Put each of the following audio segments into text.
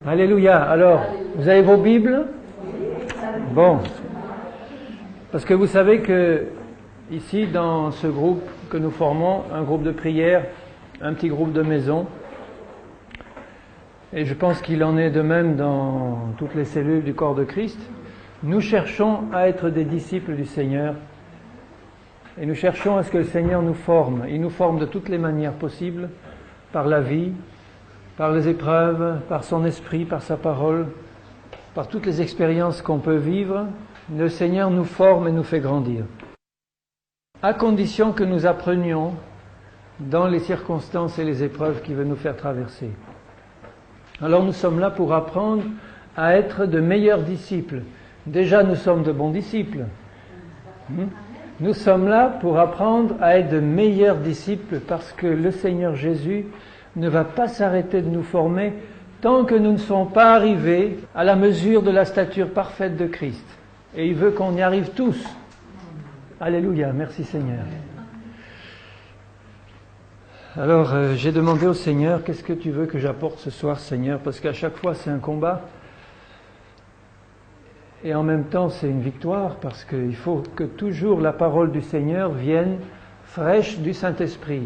Alléluia. Alors, vous avez vos Bibles? Bon. Parce que vous savez que ici, dans ce groupe que nous formons, un groupe de prière, un petit groupe de maison, et je pense qu'il en est de même dans toutes les cellules du corps de Christ, nous cherchons à être des disciples du Seigneur et nous cherchons à ce que le Seigneur nous forme. Il nous forme de toutes les manières possibles, par la vie, par les épreuves, par son esprit, par sa parole, par toutes les expériences qu'on peut vivre. Le Seigneur nous forme et nous fait grandir, à condition que nous apprenions dans les circonstances et les épreuves qu'il veut nous faire traverser. Alors nous sommes là pour apprendre à être de meilleurs disciples. Déjà, nous sommes de bons disciples. Nous sommes là pour apprendre à être de meilleurs disciples parce que le Seigneur Jésus ne va pas s'arrêter de nous former tant que nous ne sommes pas arrivés à la mesure de la stature parfaite de Christ. Et il veut qu'on y arrive tous. Alléluia, merci Seigneur. Alors, j'ai demandé au Seigneur, qu'est-ce que tu veux que j'apporte ce soir, Seigneur? Parce qu'à chaque fois, c'est un combat. Et en même temps, c'est une victoire, parce qu'il faut que toujours la parole du Seigneur vienne fraîche du Saint-Esprit.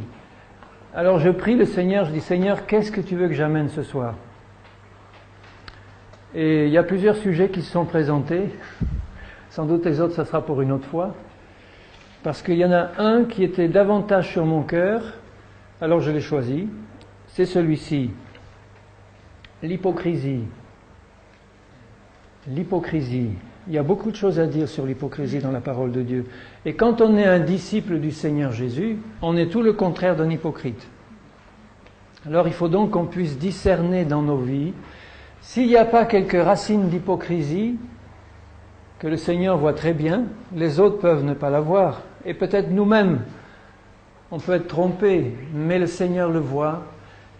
Alors, je prie le Seigneur, je dis, Seigneur, qu'est-ce que tu veux que j'amène ce soir? Et il y a plusieurs sujets qui se sont présentés. Sans doute les autres, ça sera pour une autre fois. Parce qu'il y en a un qui était davantage sur mon cœur, alors je l'ai choisi. C'est celui-ci. L'hypocrisie. L'hypocrisie. Il y a beaucoup de choses à dire sur l'hypocrisie dans la parole de Dieu. Et quand on est un disciple du Seigneur Jésus, on est tout le contraire d'un hypocrite. Alors il faut donc qu'on puisse discerner dans nos vies, s'il n'y a pas quelques racines d'hypocrisie, que le Seigneur voit très bien, les autres peuvent ne pas la voir. Et peut-être nous-mêmes, on peut être trompés, mais le Seigneur le voit.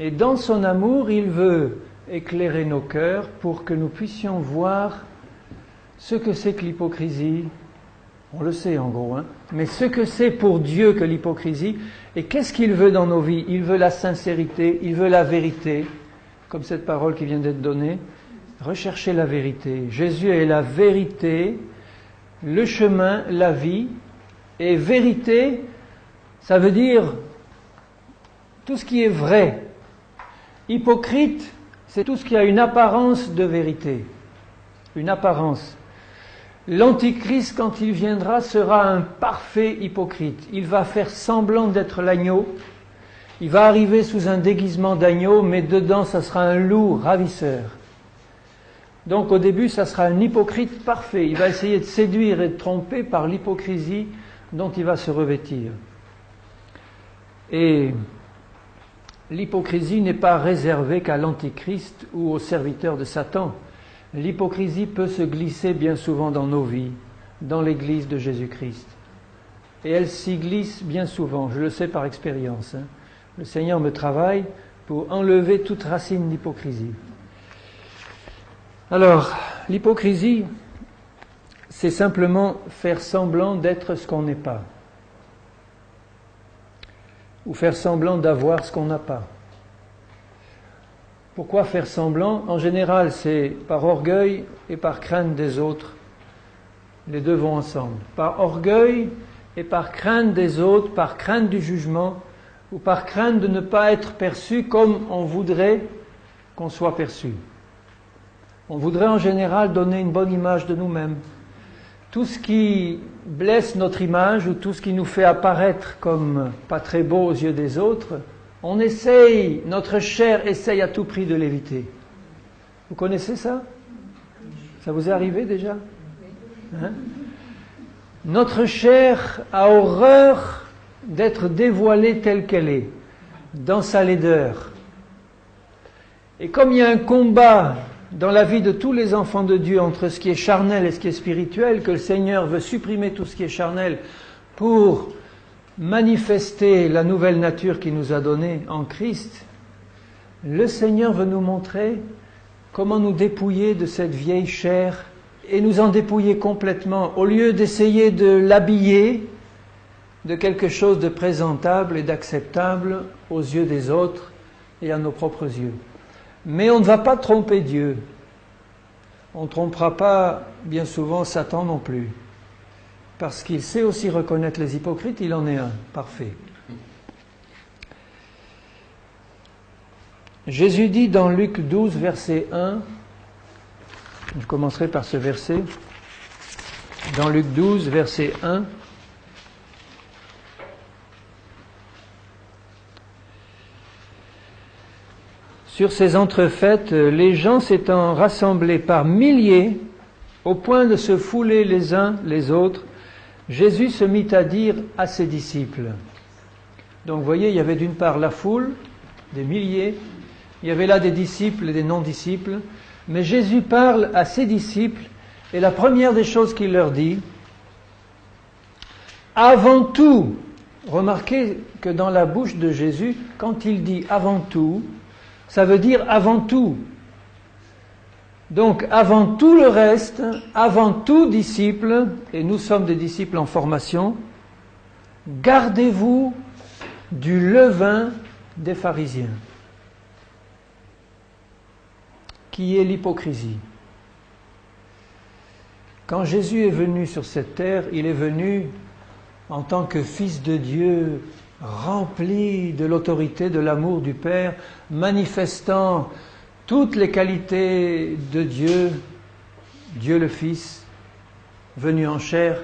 Et dans son amour, il veut éclairer nos cœurs pour que nous puissions voir ce que c'est que l'hypocrisie. On le sait en gros, mais ce que c'est pour Dieu que l'hypocrisie, et qu'est-ce qu'il veut dans nos vies? Il veut la sincérité, il veut la vérité, comme cette parole qui vient d'être donnée. Recherchez la vérité. Jésus est la vérité, le chemin, la vie, et vérité, ça veut dire tout ce qui est vrai. Hypocrite, c'est tout ce qui a une apparence de vérité, une apparence. L'Antichrist, quand il viendra, sera un parfait hypocrite. Il va faire semblant d'être l'agneau. Il va arriver sous un déguisement d'agneau, mais dedans, ça sera un loup ravisseur. Donc au début, ça sera un hypocrite parfait. Il va essayer de séduire et de tromper par l'hypocrisie dont il va se revêtir. Et l'hypocrisie n'est pas réservée qu'à l'Antichrist ou aux serviteurs de Satan. L'hypocrisie peut se glisser bien souvent dans nos vies, dans l'Église de Jésus-Christ. Et elle s'y glisse bien souvent, je le sais par expérience. Le Seigneur me travaille pour enlever toute racine d'hypocrisie. Alors, l'hypocrisie, c'est simplement faire semblant d'être ce qu'on n'est pas. Ou faire semblant d'avoir ce qu'on n'a pas. Pourquoi faire semblant? En général, c'est par orgueil et par crainte des autres. Les deux vont ensemble. Par orgueil et par crainte des autres, par crainte du jugement, ou par crainte de ne pas être perçu comme on voudrait qu'on soit perçu. On voudrait en général donner une bonne image de nous-mêmes. Tout ce qui blesse notre image ou tout ce qui nous fait apparaître comme pas très beau aux yeux des autres, on essaye, notre chair essaye à tout prix de l'éviter. Vous connaissez ça? Ça vous est arrivé déjà? Notre chair a horreur d'être dévoilée telle qu'elle est, dans sa laideur. Et comme il y a un combat dans la vie de tous les enfants de Dieu entre ce qui est charnel et ce qui est spirituel, que le Seigneur veut supprimer tout ce qui est charnel pour manifester la nouvelle nature qu'il nous a donnée en Christ, le Seigneur veut nous montrer comment nous dépouiller de cette vieille chair et nous en dépouiller complètement, au lieu d'essayer de l'habiller de quelque chose de présentable et d'acceptable aux yeux des autres et à nos propres yeux. Mais on ne va pas tromper Dieu. On ne trompera pas bien souvent Satan non plus. Parce qu'il sait aussi reconnaître les hypocrites, il en est un, parfait. Jésus dit dans Luc 12, verset 1, je commencerai par ce verset, dans Luc 12, verset 1, sur ces entrefaites, les gens s'étant rassemblés par milliers, au point de se fouler les uns les autres, Jésus se mit à dire à ses disciples. Donc vous voyez, il y avait d'une part la foule, des milliers, il y avait là des disciples et des non-disciples, mais Jésus parle à ses disciples, et la première des choses qu'il leur dit, avant tout, remarquez que dans la bouche de Jésus, quand il dit avant tout, ça veut dire avant tout. Donc avant tout le reste, avant tout disciple, et nous sommes des disciples en formation, gardez-vous du levain des pharisiens, qui est l'hypocrisie. Quand Jésus est venu sur cette terre, il est venu en tant que Fils de Dieu, rempli de l'autorité, de l'amour du Père, manifestant toutes les qualités de Dieu, Dieu le Fils, venu en chair.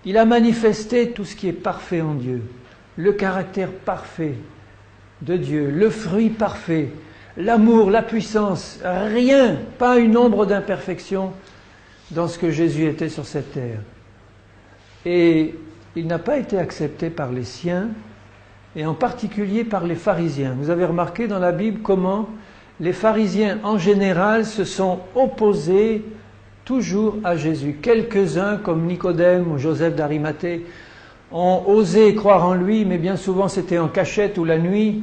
Il a manifesté tout ce qui est parfait en Dieu, le caractère parfait de Dieu, le fruit parfait, l'amour, la puissance, rien, pas une ombre d'imperfection dans ce que Jésus était sur cette terre. Et il n'a pas été accepté par les siens, et en particulier par les pharisiens. Vous avez remarqué dans la Bible comment les pharisiens en général se sont opposés toujours à Jésus. Quelques-uns, comme Nicodème ou Joseph d'Arimathée, ont osé croire en lui, mais bien souvent c'était en cachette ou la nuit.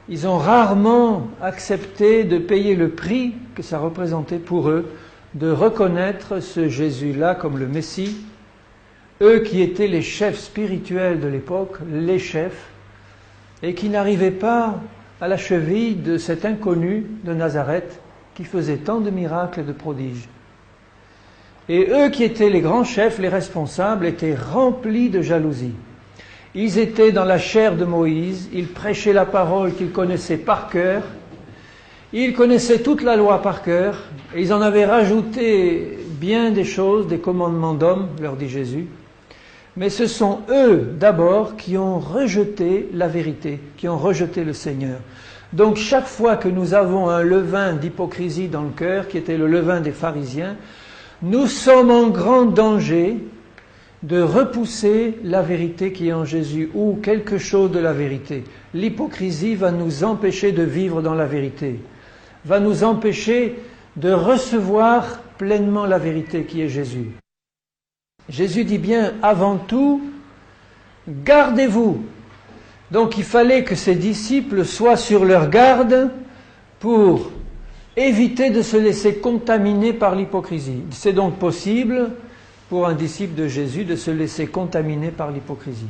Ils ont rarement accepté de payer le prix que ça représentait pour eux, de reconnaître ce Jésus-là comme le Messie. Eux qui étaient les chefs spirituels de l'époque, les chefs, et qui n'arrivaient pas à la cheville de cet inconnu de Nazareth qui faisait tant de miracles et de prodiges. Et eux qui étaient les grands chefs, les responsables, étaient remplis de jalousie. Ils étaient dans la chair de Moïse, ils prêchaient la parole qu'ils connaissaient par cœur, ils connaissaient toute la loi par cœur, et ils en avaient rajouté bien des choses, des commandements d'hommes, leur dit Jésus. Mais ce sont eux d'abord qui ont rejeté la vérité, qui ont rejeté le Seigneur. Donc chaque fois que nous avons un levain d'hypocrisie dans le cœur, qui était le levain des pharisiens, nous sommes en grand danger de repousser la vérité qui est en Jésus, ou quelque chose de la vérité. L'hypocrisie va nous empêcher de vivre dans la vérité, va nous empêcher de recevoir pleinement la vérité qui est Jésus. Jésus dit bien, avant tout, gardez-vous. Donc il fallait que ses disciples soient sur leur garde pour éviter de se laisser contaminer par l'hypocrisie. C'est donc possible pour un disciple de Jésus de se laisser contaminer par l'hypocrisie.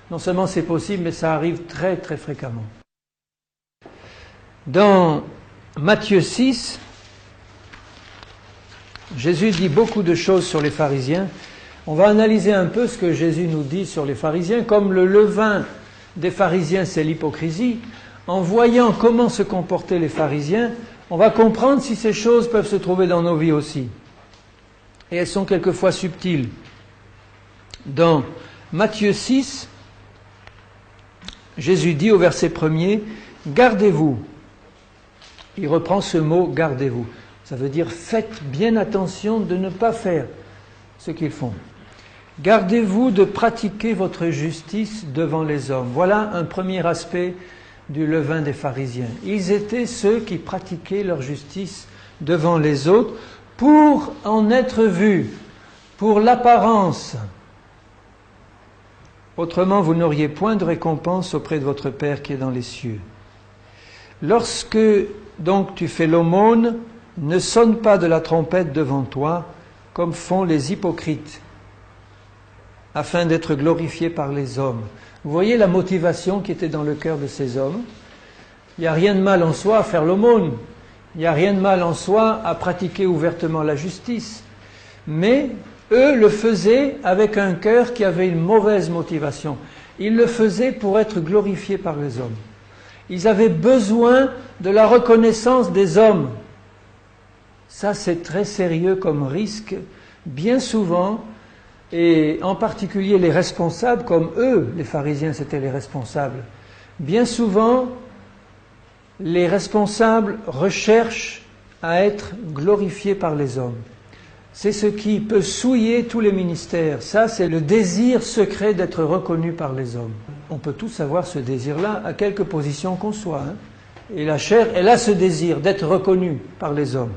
Non seulement c'est possible, mais ça arrive très très fréquemment. Dans Matthieu 6, Jésus dit beaucoup de choses sur les pharisiens. On va analyser un peu ce que Jésus nous dit sur les pharisiens. Comme le levain des pharisiens, c'est l'hypocrisie, en voyant comment se comportaient les pharisiens, on va comprendre si ces choses peuvent se trouver dans nos vies aussi. Et elles sont quelquefois subtiles. Dans Matthieu 6, Jésus dit au verset 1er, « Gardez-vous ». Il reprend ce mot « gardez-vous ». Ça veut dire « faites bien attention de ne pas faire ce qu'ils font ». Gardez-vous de pratiquer votre justice devant les hommes. Voilà un premier aspect du levain des pharisiens. Ils étaient ceux qui pratiquaient leur justice devant les autres pour en être vus, pour l'apparence. Autrement, vous n'auriez point de récompense auprès de votre Père qui est dans les cieux. Lorsque donc tu fais l'aumône, ne sonne pas de la trompette devant toi, comme font les hypocrites, afin d'être glorifiés par les hommes. Vous voyez la motivation qui était dans le cœur de ces hommes. Il n'y a rien de mal en soi à faire l'aumône. Il n'y a rien de mal en soi à pratiquer ouvertement la justice. Mais eux le faisaient avec un cœur qui avait une mauvaise motivation. Ils le faisaient pour être glorifiés par les hommes. Ils avaient besoin de la reconnaissance des hommes. Ça, c'est très sérieux comme risque. Bien souvent, et en particulier les responsables, comme eux, les pharisiens, c'étaient les responsables, bien souvent, les responsables recherchent à être glorifiés par les hommes. C'est ce qui peut souiller tous les ministères. Ça, c'est le désir secret d'être reconnu par les hommes. On peut tous avoir ce désir-là, à quelque position qu'on soit. Et la chair, elle a ce désir d'être reconnue par les hommes.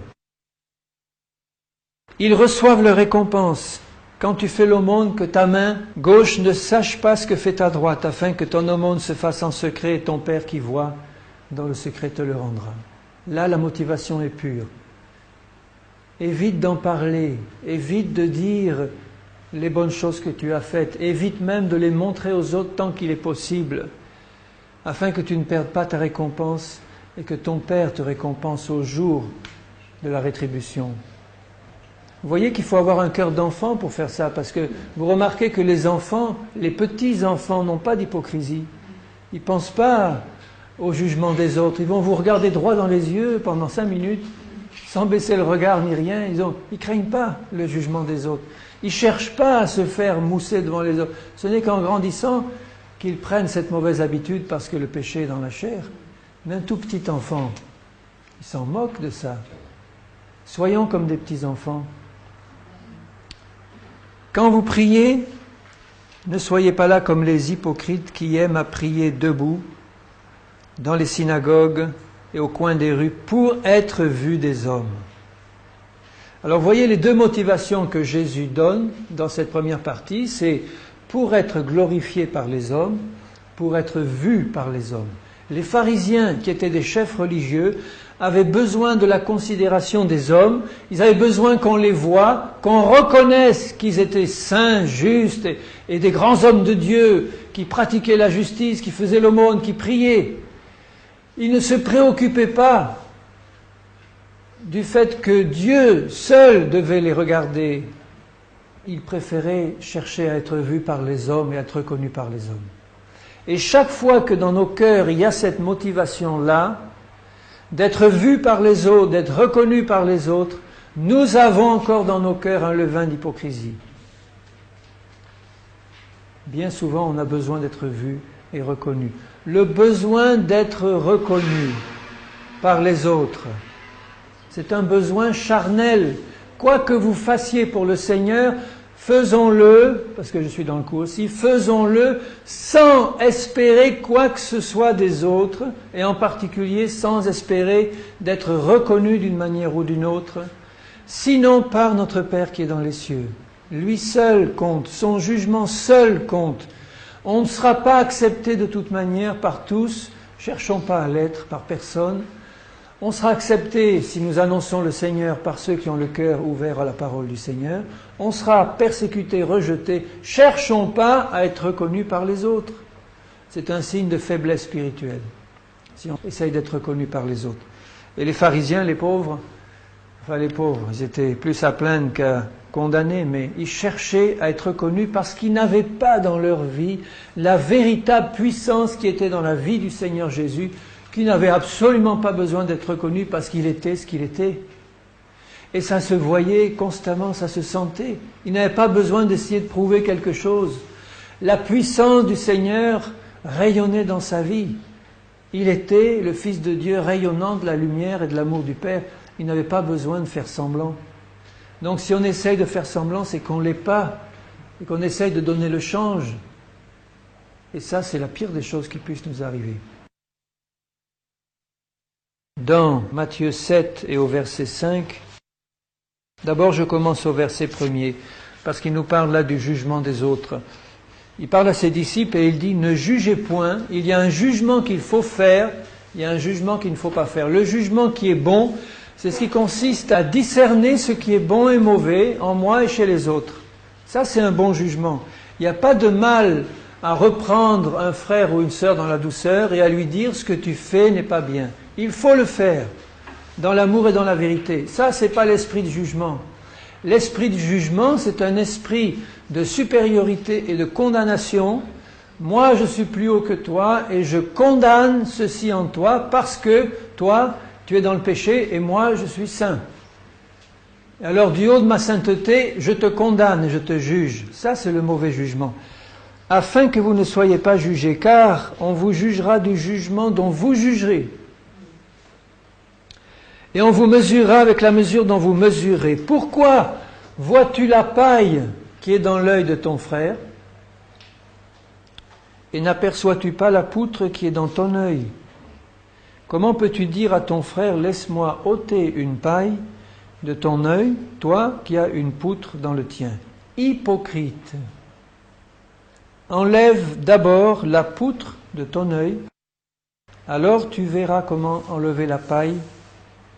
Ils reçoivent leur récompense. Quand tu fais l'aumône, que ta main gauche ne sache pas ce que fait ta droite, afin que ton aumône se fasse en secret et ton Père qui voit dans le secret te le rendra. Là, la motivation est pure. Évite d'en parler, évite de dire les bonnes choses que tu as faites, évite même de les montrer aux autres tant qu'il est possible, afin que tu ne perdes pas ta récompense et que ton Père te récompense au jour de la rétribution. Vous voyez qu'il faut avoir un cœur d'enfant pour faire ça, parce que vous remarquez que les enfants, les petits-enfants n'ont pas d'hypocrisie. Ils ne pensent pas au jugement des autres. Ils vont vous regarder droit dans les yeux pendant 5 minutes, sans baisser le regard ni rien. Ils ne craignent pas le jugement des autres. Ils ne cherchent pas à se faire mousser devant les autres. Ce n'est qu'en grandissant qu'ils prennent cette mauvaise habitude parce que le péché est dans la chair. Mais un tout petit enfant, il s'en moque de ça. Soyons comme des petits enfants. Quand vous priez, ne soyez pas là comme les hypocrites qui aiment à prier debout dans les synagogues et au coin des rues pour être vus des hommes. Alors vous voyez les deux motivations que Jésus donne dans cette première partie, c'est pour être glorifié par les hommes, pour être vu par les hommes. Les pharisiens, qui étaient des chefs religieux, avaient besoin de la considération des hommes, ils avaient besoin qu'on les voie, qu'on reconnaisse qu'ils étaient saints, justes et des grands hommes de Dieu qui pratiquaient la justice, qui faisaient l'aumône, qui priaient. Ils ne se préoccupaient pas du fait que Dieu seul devait les regarder. Ils préféraient chercher à être vus par les hommes et à être reconnus par les hommes. Et chaque fois que dans nos cœurs il y a cette motivation-là, d'être vus par les autres, d'être reconnus par les autres, nous avons encore dans nos cœurs un levain d'hypocrisie. Bien souvent, on a besoin d'être vu et reconnu. Le besoin d'être reconnu par les autres, c'est un besoin charnel. Quoi que vous fassiez pour le Seigneur, faisons-le, parce que je suis dans le coup aussi, faisons-le sans espérer quoi que ce soit des autres, et en particulier sans espérer d'être reconnu d'une manière ou d'une autre, sinon par notre Père qui est dans les cieux. Lui seul compte, son jugement seul compte. On ne sera pas accepté de toute manière par tous, cherchons pas à l'être par personne. On sera accepté, si nous annonçons le Seigneur, par ceux qui ont le cœur ouvert à la parole du Seigneur. On sera persécuté, rejeté. Cherchons pas à être reconnus par les autres. C'est un signe de faiblesse spirituelle, si on essaye d'être reconnu par les autres. Et les pharisiens, les pauvres, ils étaient plus à plaindre qu'à condamner, mais ils cherchaient à être reconnus parce qu'ils n'avaient pas dans leur vie la véritable puissance qui était dans la vie du Seigneur Jésus, qui n'avait absolument pas besoin d'être reconnu parce qu'il était ce qu'il était. Et ça se voyait constamment, ça se sentait. Il n'avait pas besoin d'essayer de prouver quelque chose. La puissance du Seigneur rayonnait dans sa vie. Il était le Fils de Dieu rayonnant de la lumière et de l'amour du Père. Il n'avait pas besoin de faire semblant. Donc si on essaye de faire semblant, c'est qu'on ne l'est pas, et qu'on essaye de donner le change. Et ça, c'est la pire des choses qui puissent nous arriver. Dans Matthieu 7 et au verset 5, d'abord je commence au verset 1er, parce qu'il nous parle là du jugement des autres. Il parle à ses disciples et il dit « Ne jugez point, il y a un jugement qu'il faut faire, il y a un jugement qu'il ne faut pas faire. Le jugement qui est bon, c'est ce qui consiste à discerner ce qui est bon et mauvais en moi et chez les autres. Ça, c'est un bon jugement. Il n'y a pas de mal à reprendre un frère ou une sœur dans la douceur et à lui dire ce que tu fais n'est pas bien. Il faut le faire dans l'amour et dans la vérité. Ça, c'est pas l'esprit de jugement. L'esprit de jugement, c'est un esprit de supériorité et de condamnation. Moi, je suis plus haut que toi et je condamne ceci en toi parce que toi, tu es dans le péché et moi, je suis saint. Alors, du haut de ma sainteté, je te condamne et je te juge. Ça, c'est le mauvais jugement. Afin que vous ne soyez pas jugés, car on vous jugera du jugement dont vous jugerez. Et on vous mesurera avec la mesure dont vous mesurez. Pourquoi vois-tu la paille qui est dans l'œil de ton frère et n'aperçois-tu pas la poutre qui est dans ton œil? Comment peux-tu dire à ton frère, laisse-moi ôter une paille de ton œil, toi qui as une poutre dans le tien? Hypocrite! Enlève d'abord la poutre de ton œil, alors tu verras comment enlever la paille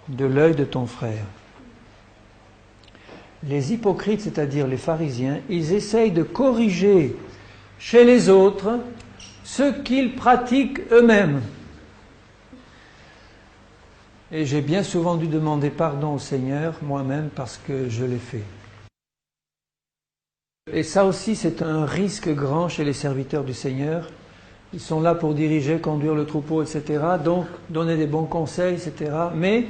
de l'œil de ton frère. Les hypocrites, c'est-à-dire les pharisiens, ils essayent de corriger chez les autres ce qu'ils pratiquent eux-mêmes. Et j'ai bien souvent dû demander pardon au Seigneur, moi-même, parce que je l'ai fait. Et ça aussi, c'est un risque grand chez les serviteurs du Seigneur. Ils sont là pour diriger, conduire le troupeau, etc. Donc, donner des bons conseils, etc. Mais,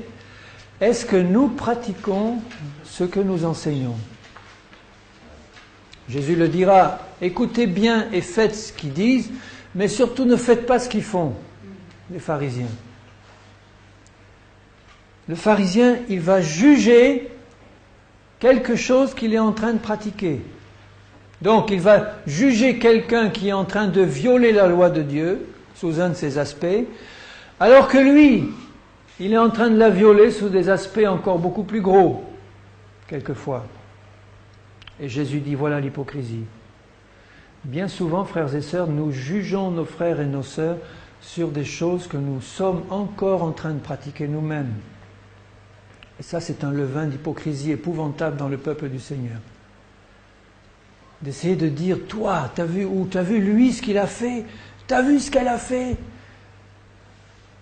est-ce que nous pratiquons ce que nous enseignons? Jésus le dira, écoutez bien et faites ce qu'ils disent, mais surtout ne faites pas ce qu'ils font, les pharisiens. Le pharisien, il va juger quelque chose qu'il est en train de pratiquer. Donc, il va juger quelqu'un qui est en train de violer la loi de Dieu, sous un de ses aspects, alors que lui, il est en train de la violer sous des aspects encore beaucoup plus gros, quelquefois. Et Jésus dit, voilà l'hypocrisie. Bien souvent, frères et sœurs, nous jugeons nos frères et nos sœurs sur des choses que nous sommes encore en train de pratiquer nous-mêmes. Et ça, c'est un levain d'hypocrisie épouvantable dans le peuple du Seigneur. D'essayer de dire, toi, t'as vu lui ce qu'il a fait, t'as vu ce qu'elle a fait,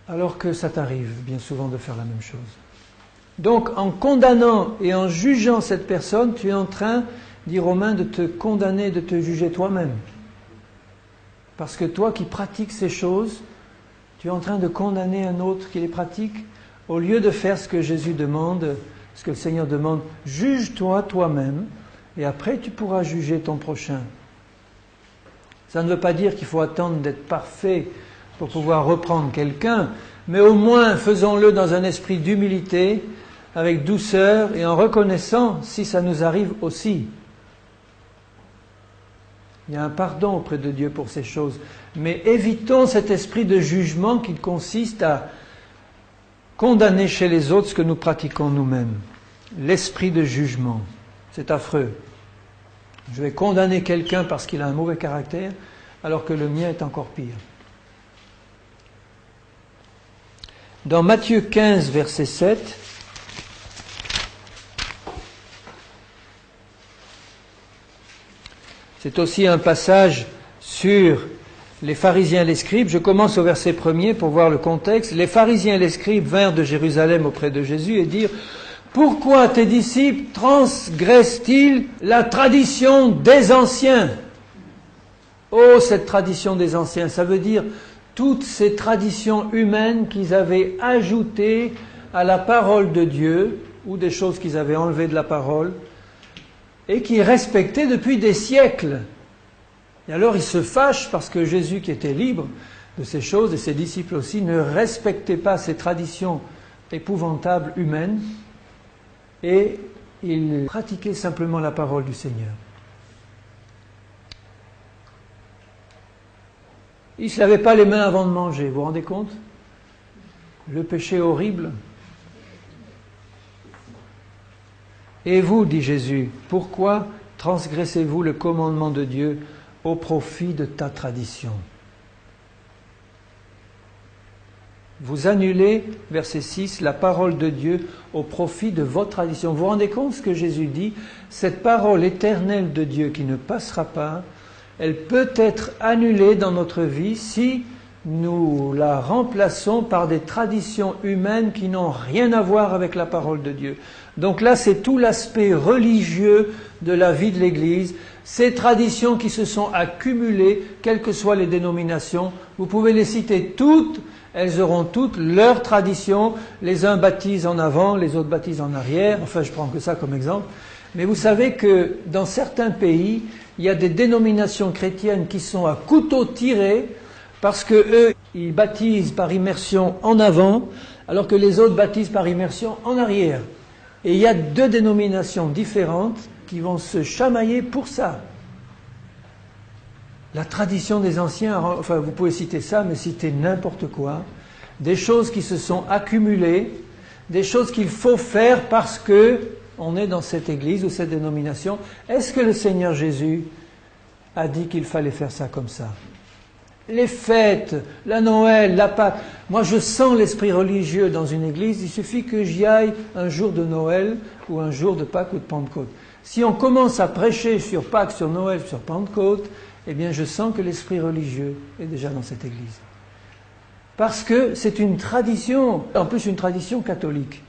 alors que ça t'arrive bien souvent de faire la même chose. Donc, en condamnant et en jugeant cette personne, tu es en train, dit Romain, de te condamner, de te juger toi-même. Parce que toi qui pratiques ces choses, tu es en train de condamner un autre qui les pratique, au lieu de faire ce que Jésus demande, ce que le Seigneur demande, juge-toi toi-même, et après tu pourras juger ton prochain. Ça ne veut pas dire qu'il faut attendre d'être parfait pour pouvoir reprendre quelqu'un, mais au moins faisons-le dans un esprit d'humilité, avec douceur et en reconnaissant si ça nous arrive aussi. Il y a un pardon auprès de Dieu pour ces choses, mais évitons cet esprit de jugement qui consiste à condamner chez les autres ce que nous pratiquons nous-mêmes. L'esprit de jugement. C'est affreux. Je vais condamner quelqu'un parce qu'il a un mauvais caractère, alors que le mien est encore pire. Dans Matthieu 15, verset 7, c'est aussi un passage sur les pharisiens et les scribes. Je commence au verset 1er pour voir le contexte. Les pharisiens et les scribes vinrent de Jérusalem auprès de Jésus et dirent, pourquoi tes disciples transgressent-ils la tradition des anciens? Oh, cette tradition des anciens, ça veut dire toutes ces traditions humaines qu'ils avaient ajoutées à la parole de Dieu, ou des choses qu'ils avaient enlevées de la parole, et qui respectaient depuis des siècles. Et alors ils se fâchent parce que Jésus, qui était libre de ces choses, et ses disciples aussi, ne respectaient pas ces traditions épouvantables humaines, et ils pratiquaient simplement la parole du Seigneur. Ils ne se lavaient pas les mains avant de manger, vous vous rendez compte? Le péché horrible. Et vous, dit Jésus, pourquoi transgressez-vous le commandement de Dieu au profit de ta tradition? Vous annulez, verset 6, la parole de Dieu au profit de votre tradition. Vous vous rendez compte ce que Jésus dit? Cette parole éternelle de Dieu qui ne passera pas, elle peut être annulée dans notre vie si nous la remplaçons par des traditions humaines qui n'ont rien à voir avec la parole de Dieu. Donc là, c'est tout l'aspect religieux de la vie de l'Église, ces traditions qui se sont accumulées, quelles que soient les dénominations. Vous pouvez les citer toutes, elles auront toutes leurs traditions. Les uns baptisent en avant, les autres baptisent en arrière. Enfin, je prends que ça comme exemple. Mais vous savez que dans certains pays, il y a des dénominations chrétiennes qui sont à couteau tiré parce que eux, ils baptisent par immersion en avant, alors que les autres baptisent par immersion en arrière. Et il y a deux dénominations différentes qui vont se chamailler pour ça. La tradition des anciens, enfin vous pouvez citer ça, mais citer n'importe quoi, des choses qui se sont accumulées, des choses qu'il faut faire parce que on est dans cette église ou cette dénomination. Est-ce que le Seigneur Jésus a dit qu'il fallait faire ça comme ça? Les fêtes, la Noël, la Pâque. Moi, je sens l'esprit religieux dans une église. Il suffit que j'y aille un jour de Noël ou un jour de Pâques ou de Pentecôte. Si on commence à prêcher sur Pâques, sur Noël, sur Pentecôte, eh bien, je sens que l'esprit religieux est déjà dans cette église. Parce que c'est une tradition, en plus une tradition catholique.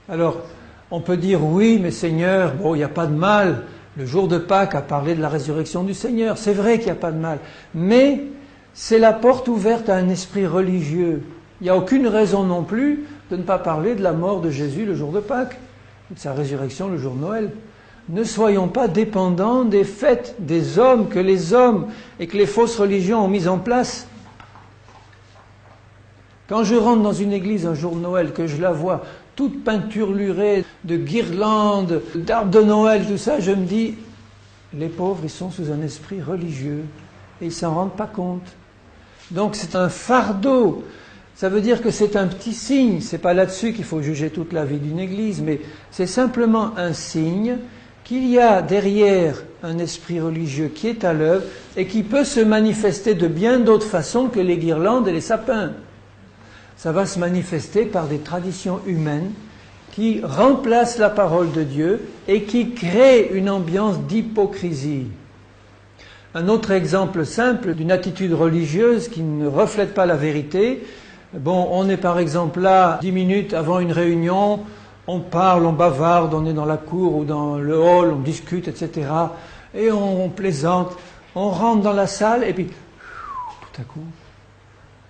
Alors, on peut dire, oui, mais Seigneur, bon, il n'y a pas de mal. Le jour de Pâques a parlé de la résurrection du Seigneur. C'est vrai qu'il n'y a pas de mal. Mais c'est la porte ouverte à un esprit religieux. Il n'y a aucune raison non plus de ne pas parler de la mort de Jésus le jour de Pâques, de sa résurrection le jour de Noël. Ne soyons pas dépendants des fêtes des hommes que les hommes et que les fausses religions ont mises en place. Quand je rentre dans une église un jour de Noël, que je la vois toute peinturlurée de guirlandes, d'arbres de Noël, tout ça, je me dis, les pauvres, ils sont sous un esprit religieux et ils ne s'en rendent pas compte. Donc c'est un fardeau. Ça veut dire que c'est un petit signe. C'est pas là-dessus qu'il faut juger toute la vie d'une église, mais c'est simplement un signe qu'il y a derrière un esprit religieux qui est à l'œuvre et qui peut se manifester de bien d'autres façons que les guirlandes et les sapins. Ça va se manifester par des traditions humaines qui remplacent la parole de Dieu et qui créent une ambiance d'hypocrisie. Un autre exemple simple d'une attitude religieuse qui ne reflète pas la vérité. Bon, on est par exemple là 10 minutes avant une réunion, on parle, on bavarde, on est dans la cour ou dans le hall, on discute, etc. Et on plaisante, on rentre dans la salle et puis tout à coup,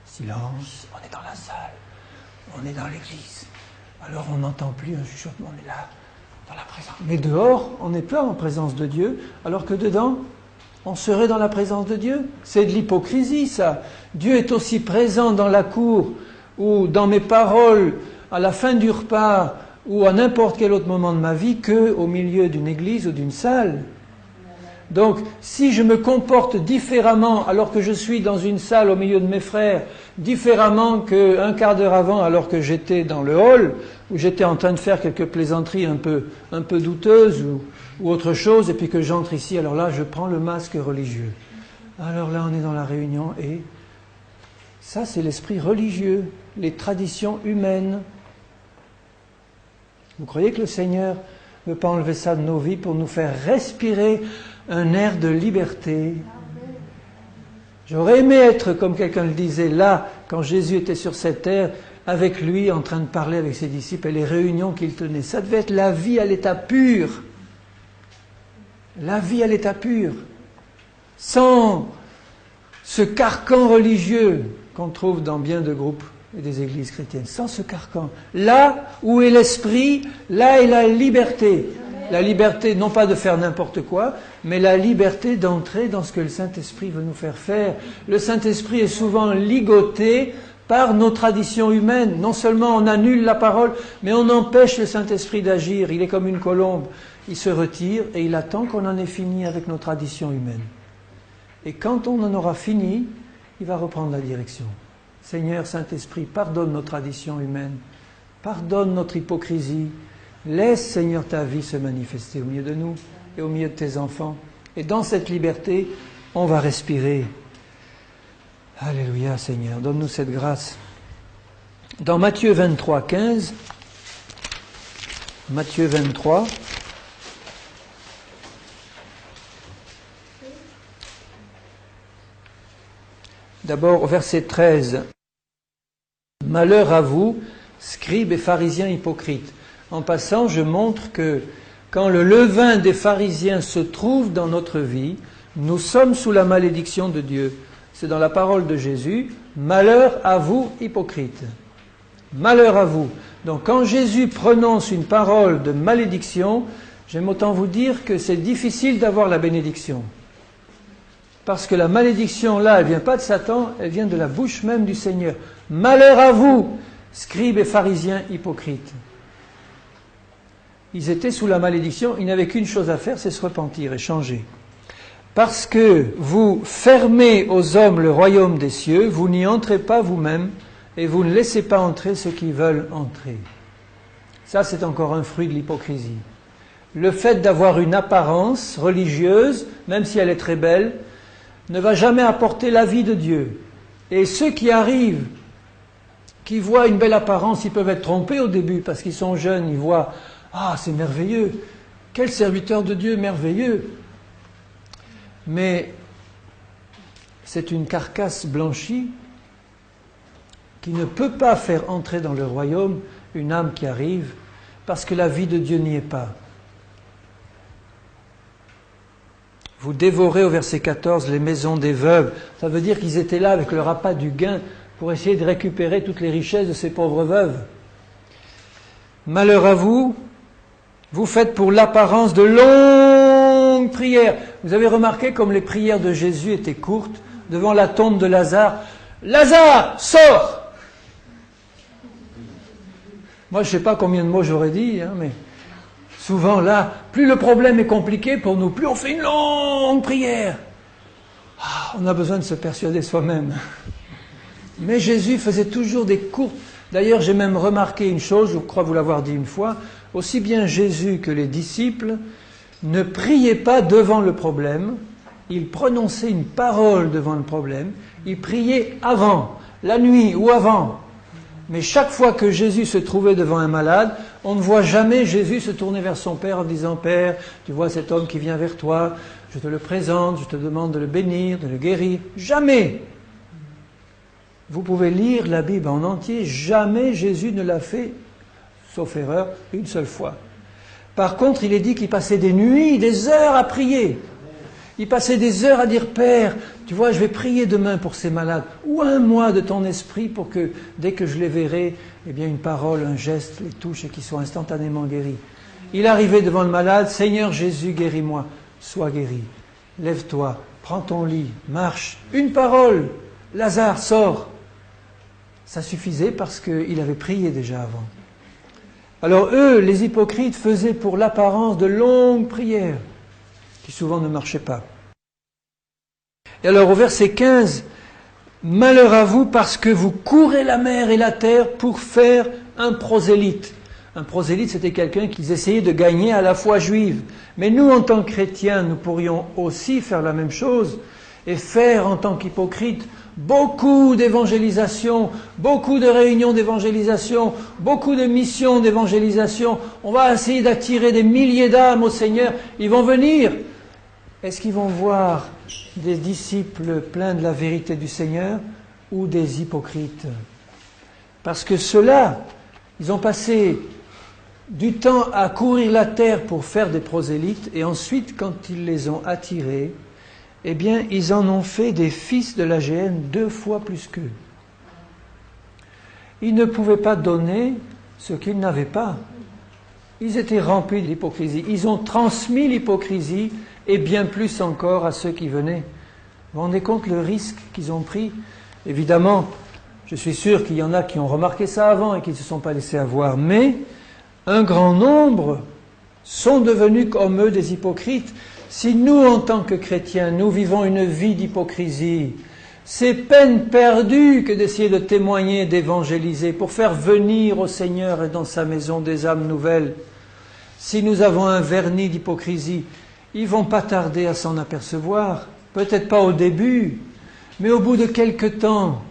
silence, on est dans la salle, on est dans l'église. Alors on n'entend plus un chuchotement, on est là, dans la présence. Mais dehors, on n'est pas en présence de Dieu, alors que dedans, on serait dans la présence de Dieu. C'est de l'hypocrisie, ça. Dieu est aussi présent dans la cour ou dans mes paroles à la fin du repas ou à n'importe quel autre moment de ma vie qu'au milieu d'une église ou d'une salle. Donc, si je me comporte différemment alors que je suis dans une salle au milieu de mes frères, différemment qu'un quart d'heure avant alors que j'étais dans le hall, où j'étais en train de faire quelques plaisanteries un peu douteuses ou autre chose, et puis que j'entre ici, alors là, je prends le masque religieux. Alors là, on est dans la réunion, et ça, c'est l'esprit religieux, les traditions humaines. Vous croyez que le Seigneur ne veut pas enlever ça de nos vies pour nous faire respirer un air de liberté? J'aurais aimé être, comme quelqu'un le disait, là, quand Jésus était sur cette terre, avec lui, en train de parler avec ses disciples, et les réunions qu'il tenait. Ça devait être la vie à l'état pur. La vie à l'état pur. Sans ce carcan religieux qu'on trouve dans bien de groupes et des églises chrétiennes. Sans ce carcan. Là où est l'esprit, là est la liberté. La liberté, non pas de faire n'importe quoi, mais la liberté d'entrer dans ce que le Saint-Esprit veut nous faire faire. Le Saint-Esprit est souvent ligoté par nos traditions humaines. Non seulement on annule la parole, mais on empêche le Saint-Esprit d'agir. Il est comme une colombe. Il se retire et il attend qu'on en ait fini avec nos traditions humaines. Et quand on en aura fini, il va reprendre la direction. Seigneur Saint-Esprit, pardonne nos traditions humaines. Pardonne notre hypocrisie. Laisse, Seigneur, ta vie se manifester au milieu de nous et au milieu de tes enfants. Et dans cette liberté, on va respirer. Alléluia, Seigneur. Donne-nous cette grâce. Dans Matthieu 23, 15, Matthieu 23, D'abord au verset 13. Malheur à vous, scribes et pharisiens hypocrites. En passant, je montre que quand le levain des pharisiens se trouve dans notre vie, nous sommes sous la malédiction de Dieu. C'est dans la parole de Jésus. Malheur à vous, hypocrites. Malheur à vous. Donc quand Jésus prononce une parole de malédiction, j'aime autant vous dire que c'est difficile d'avoir la bénédiction. Parce que la malédiction, là, elle ne vient pas de Satan, elle vient de la bouche même du Seigneur. Malheur à vous, scribes et pharisiens hypocrites. Ils étaient sous la malédiction, ils n'avaient qu'une chose à faire, c'est se repentir et changer. Parce que vous fermez aux hommes le royaume des cieux, vous n'y entrez pas vous-même, et vous ne laissez pas entrer ceux qui veulent entrer. Ça, c'est encore un fruit de l'hypocrisie. Le fait d'avoir une apparence religieuse, même si elle est très belle, ne va jamais apporter la vie de Dieu. Et ceux qui arrivent, qui voient une belle apparence, ils peuvent être trompés au début, parce qu'ils sont jeunes, ils voient « Ah, c'est merveilleux, quel serviteur de Dieu merveilleux !» Mais c'est une carcasse blanchie qui ne peut pas faire entrer dans le royaume une âme qui arrive, parce que la vie de Dieu n'y est pas. Vous dévorez au verset 14 les maisons des veuves. Ça veut dire qu'ils étaient là avec leur appât du gain pour essayer de récupérer toutes les richesses de ces pauvres veuves. Malheur à vous, vous faites pour l'apparence de longues prières. Vous avez remarqué comme les prières de Jésus étaient courtes devant la tombe de Lazare. Lazare, sors! Moi, je ne sais pas combien de mots j'aurais dit, mais souvent là, plus le problème est compliqué pour nous, plus on fait une longue prière. On a besoin de se persuader soi-même. Mais Jésus faisait toujours des courtes. D'ailleurs, j'ai même remarqué une chose, je crois vous l'avoir dit une fois, aussi bien Jésus que les disciples ne priaient pas devant le problème, ils prononçaient une parole devant le problème, ils priaient avant, la nuit ou avant. Mais chaque fois que Jésus se trouvait devant un malade, on ne voit jamais Jésus se tourner vers son Père en disant « Père, tu vois cet homme qui vient vers toi, je te le présente, je te demande de le bénir, de le guérir. » Jamais. Vous pouvez lire la Bible en entier, jamais Jésus ne l'a fait, sauf erreur, une seule fois. Par contre, il est dit qu'il passait des nuits, des heures à prier. Il passait des heures à dire « Père, tu vois, je vais prier demain pour ces malades. Ou un mois de ton esprit pour que, dès que je les verrai, eh bien une parole, un geste les touche et qu'ils soient instantanément guéris. » Il arrivait devant le malade « Seigneur Jésus, guéris-moi. Sois guéri. Lève-toi, prends ton lit, marche. Une parole. Lazare, sors. » Ça suffisait parce qu'il avait prié déjà avant. Alors eux, les hypocrites, faisaient pour l'apparence de longues prières qui souvent ne marchaient pas. Et alors au verset 15, « Malheur à vous parce que vous courez la mer et la terre pour faire un prosélyte. » Un prosélyte, c'était quelqu'un qu'ils essayaient de gagner à la foi juive. Mais nous, en tant que chrétiens, nous pourrions aussi faire la même chose et faire en tant qu'hypocrites beaucoup d'évangélisation, beaucoup de réunions d'évangélisation, beaucoup de missions d'évangélisation. On va essayer d'attirer des milliers d'âmes au Seigneur. Ils vont venir. Est-ce qu'ils vont voir des disciples pleins de la vérité du Seigneur ou des hypocrites? Parce que ceux-là, ils ont passé du temps à courir la terre pour faire des prosélytes et ensuite, quand ils les ont attirés, eh bien, ils en ont fait des fils de la géhenne 2 fois plus qu'eux. Ils ne pouvaient pas donner ce qu'ils n'avaient pas. Ils étaient remplis de l'hypocrisie. Ils ont transmis l'hypocrisie et bien plus encore à ceux qui venaient. Vous vous rendez compte le risque qu'ils ont pris? Évidemment, je suis sûr qu'il y en a qui ont remarqué ça avant et qui ne se sont pas laissés avoir, mais un grand nombre sont devenus comme eux des hypocrites. Si nous, en tant que chrétiens, nous vivons une vie d'hypocrisie, c'est peine perdue que d'essayer de témoigner, d'évangéliser, pour faire venir au Seigneur et dans sa maison des âmes nouvelles. Si nous avons un vernis d'hypocrisie, ils ne vont pas tarder à s'en apercevoir. Peut-être pas au début, mais au bout de quelque temps,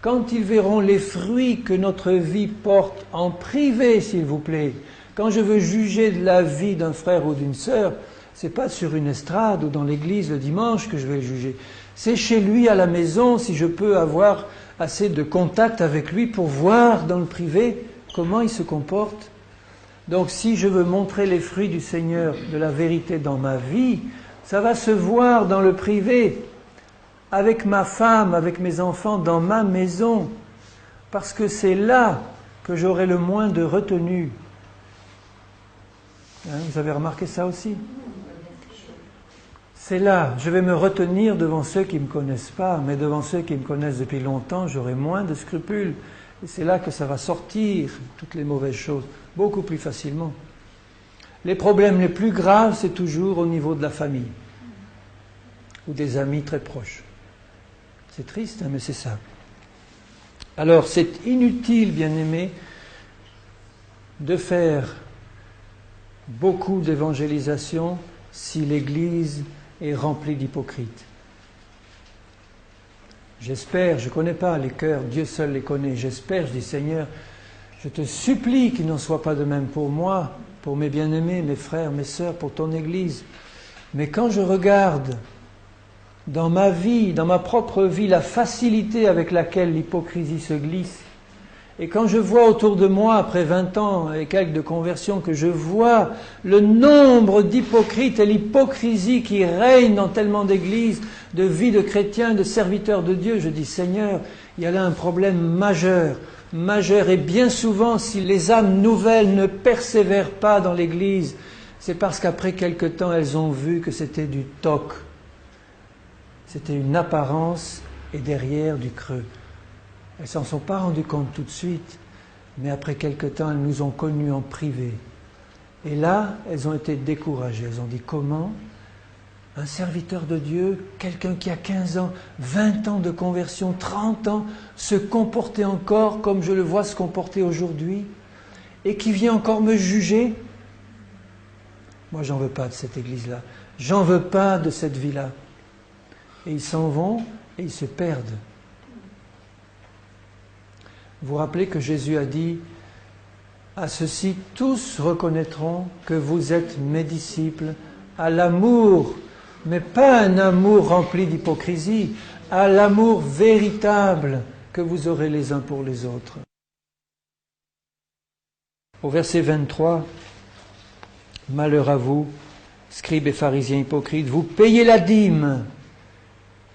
quand ils verront les fruits que notre vie porte en privé, s'il vous plaît, quand je veux juger de la vie d'un frère ou d'une sœur, c'est pas sur une estrade ou dans l'église le dimanche que je vais le juger. C'est chez lui à la maison, si je peux avoir assez de contact avec lui pour voir dans le privé comment il se comporte. Donc si je veux montrer les fruits du Seigneur, de la vérité dans ma vie, ça va se voir dans le privé, avec ma femme, avec mes enfants, dans ma maison, parce que c'est là que j'aurai le moins de retenue. Hein, vous avez remarqué ça aussi ? C'est là, je vais me retenir devant ceux qui ne me connaissent pas, mais devant ceux qui me connaissent depuis longtemps, j'aurai moins de scrupules. Et c'est là que ça va sortir, toutes les mauvaises choses, beaucoup plus facilement. Les problèmes les plus graves, c'est toujours au niveau de la famille, ou des amis très proches. C'est triste, hein, mais c'est ça. Alors, c'est inutile, bien-aimés, de faire beaucoup d'évangélisation si l'Église est remplie d'hypocrites. J'espère, je ne connais pas les cœurs, Dieu seul les connaît, j'espère, je dis Seigneur, je te supplie qu'il n'en soit pas de même pour moi, pour mes bien-aimés, mes frères, mes sœurs, pour ton Église. Mais quand je regarde dans ma vie, dans ma propre vie, la facilité avec laquelle l'hypocrisie se glisse, et quand je vois autour de moi, après 20 ans et quelques de conversion, que je vois le nombre d'hypocrites et l'hypocrisie qui règne dans tellement d'églises, de vie de chrétiens, de serviteurs de Dieu, je dis Seigneur, il y a là un problème majeur, et bien souvent, si les âmes nouvelles ne persévèrent pas dans l'église, c'est parce qu'après quelque temps, elles ont vu que c'était du toc. C'était une apparence et derrière du creux. Elles ne s'en sont pas rendues compte tout de suite, mais après quelque temps, elles nous ont connus en privé. Et là, elles ont été découragées. Elles ont dit, comment un serviteur de Dieu, quelqu'un qui a 15 ans, 20 ans de conversion, 30 ans, se comporter encore comme je le vois se comporter aujourd'hui, et qui vient encore me juger? Moi, j'en veux pas de cette église-là. J'en veux pas de cette vie-là. Et ils s'en vont et ils se perdent. Vous vous rappelez que Jésus a dit « À ceux-ci, tous reconnaîtront que vous êtes mes disciples, à l'amour, mais pas un amour rempli d'hypocrisie, à l'amour véritable que vous aurez les uns pour les autres. » Au verset 23, « Malheur à vous, scribes et pharisiens hypocrites, vous payez la dîme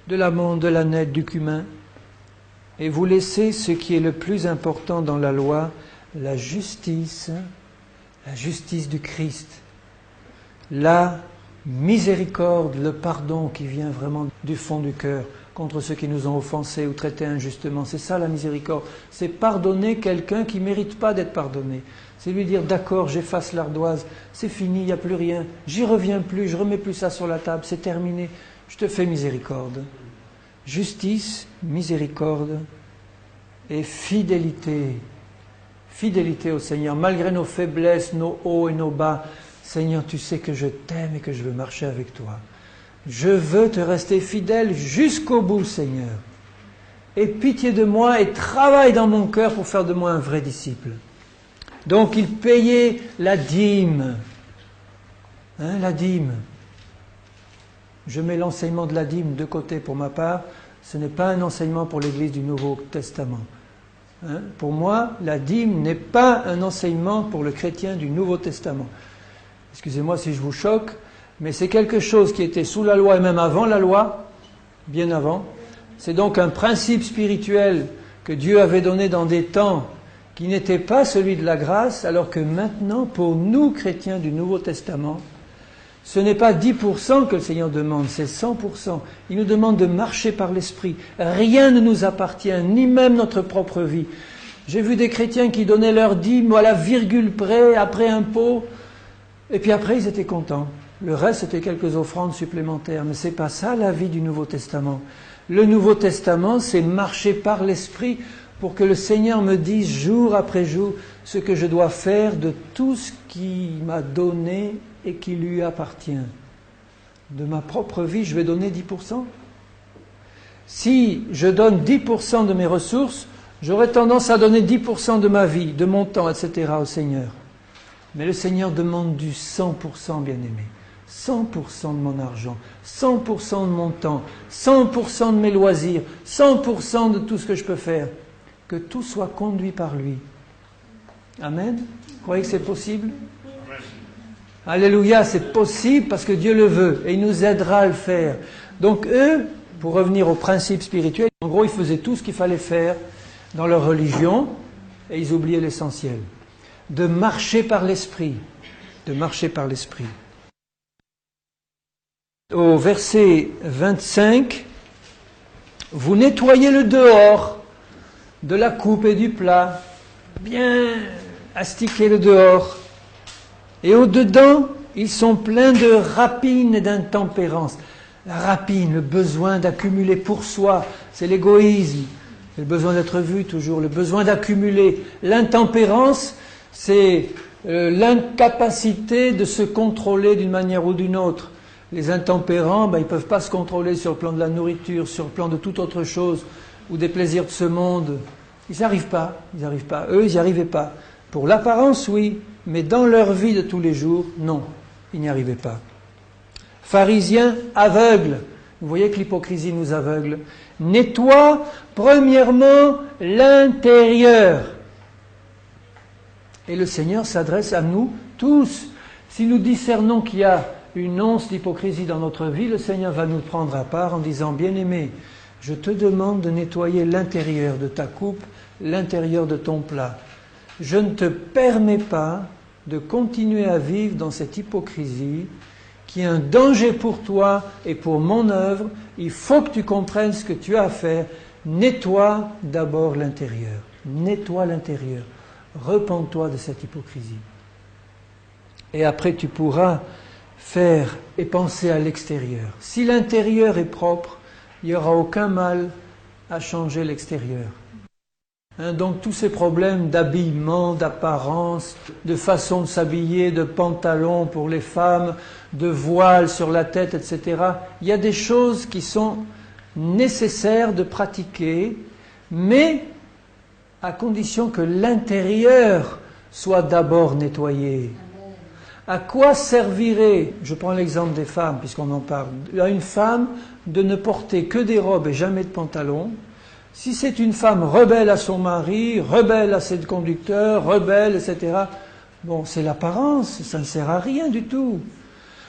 de l'amande, de l'aneth, du cumin, et vous laissez ce qui est le plus important dans la loi, la justice du Christ, la miséricorde, le pardon qui vient vraiment du fond du cœur contre ceux qui nous ont offensés ou traités injustement. C'est ça la miséricorde. C'est pardonner quelqu'un qui ne mérite pas d'être pardonné. C'est lui dire, d'accord, j'efface l'ardoise, c'est fini, il n'y a plus rien, j'y reviens plus, je ne remets plus ça sur la table, c'est terminé, je te fais miséricorde. Justice, miséricorde et fidélité. Fidélité au Seigneur, malgré nos faiblesses, nos hauts et nos bas. Seigneur, tu sais que je t'aime et que je veux marcher avec toi. Je veux te rester fidèle jusqu'au bout, Seigneur. Aie pitié de moi et travaille dans mon cœur pour faire de moi un vrai disciple. Donc, il payait la dîme. La dîme. Je mets l'enseignement de la dîme de côté pour ma part. Ce n'est pas un enseignement pour l'Église du Nouveau Testament. Pour moi, la dîme n'est pas un enseignement pour le chrétien du Nouveau Testament. Excusez-moi si je vous choque, mais c'est quelque chose qui était sous la loi et même avant la loi, bien avant. C'est donc un principe spirituel que Dieu avait donné dans des temps qui n'était pas celui de la grâce, alors que maintenant, pour nous, chrétiens du Nouveau Testament, ce n'est pas 10% que le Seigneur demande, c'est 100%. Il nous demande de marcher par l'Esprit. Rien ne nous appartient, ni même notre propre vie. J'ai vu des chrétiens qui donnaient leur dîme à la virgule près, après impôt, et puis après ils étaient contents. Le reste, c'était quelques offrandes supplémentaires. Mais ce n'est pas ça la vie du Nouveau Testament. Le Nouveau Testament, c'est marcher par l'Esprit pour que le Seigneur me dise jour après jour ce que je dois faire de tout ce qu'il m'a donné et qui lui appartient. De ma propre vie, je vais donner 10%. Si je donne 10% de mes ressources, j'aurais tendance à donner 10% de ma vie, de mon temps, etc. au Seigneur. Mais le Seigneur demande du 100%, bien-aimé. 100% de mon argent, 100% de mon temps, 100% de mes loisirs, 100% de tout ce que je peux faire. Que tout soit conduit par lui. Amen. Vous croyez que c'est possible? Alléluia, c'est possible parce que Dieu le veut et il nous aidera à le faire. Donc eux, pour revenir au principe spirituel, en gros, ils faisaient tout ce qu'il fallait faire dans leur religion et ils oubliaient l'essentiel. De marcher par l'esprit. De marcher par l'esprit. Au verset 25, vous nettoyez le dehors de la coupe et du plat, bien astiquez le dehors. Et au-dedans, ils sont pleins de rapine et d'intempérance. La rapine, le besoin d'accumuler pour soi, c'est l'égoïsme, c'est le besoin d'être vu toujours, le besoin d'accumuler. L'intempérance, c'est l'incapacité de se contrôler d'une manière ou d'une autre. Les intempérants, ils ne peuvent pas se contrôler sur le plan de la nourriture, sur le plan de toute autre chose, ou des plaisirs de ce monde. Ils n'y arrivent pas, Eux, ils n'y arrivaient pas. Pour l'apparence, oui, mais dans leur vie de tous les jours, non, ils n'y arrivaient pas. Pharisiens aveugles. Vous voyez que l'hypocrisie nous aveugle. Nettoie premièrement l'intérieur. Et le Seigneur s'adresse à nous tous. Si nous discernons qu'il y a une once d'hypocrisie dans notre vie, le Seigneur va nous prendre à part en disant, bien-aimé, je te demande de nettoyer l'intérieur de ta coupe, l'intérieur de ton plat. Je ne te permets pas de continuer à vivre dans cette hypocrisie qui est un danger pour toi et pour mon œuvre. Il faut que tu comprennes ce que tu as à faire. Nettoie d'abord l'intérieur. Nettoie l'intérieur. Repens-toi de cette hypocrisie. Et après tu pourras faire et penser à l'extérieur. Si l'intérieur est propre, il n'y aura aucun mal à changer l'extérieur. Donc tous ces problèmes d'habillement, d'apparence, de façon de s'habiller, de pantalons pour les femmes, de voile sur la tête, etc. Il y a des choses qui sont nécessaires de pratiquer, mais à condition que l'intérieur soit d'abord nettoyé. À quoi servirait, je prends l'exemple des femmes puisqu'on en parle, à une femme de ne porter que des robes et jamais de pantalons? Si c'est une femme rebelle à son mari, rebelle à ses conducteurs, rebelle, etc., bon, c'est l'apparence, ça ne sert à rien du tout.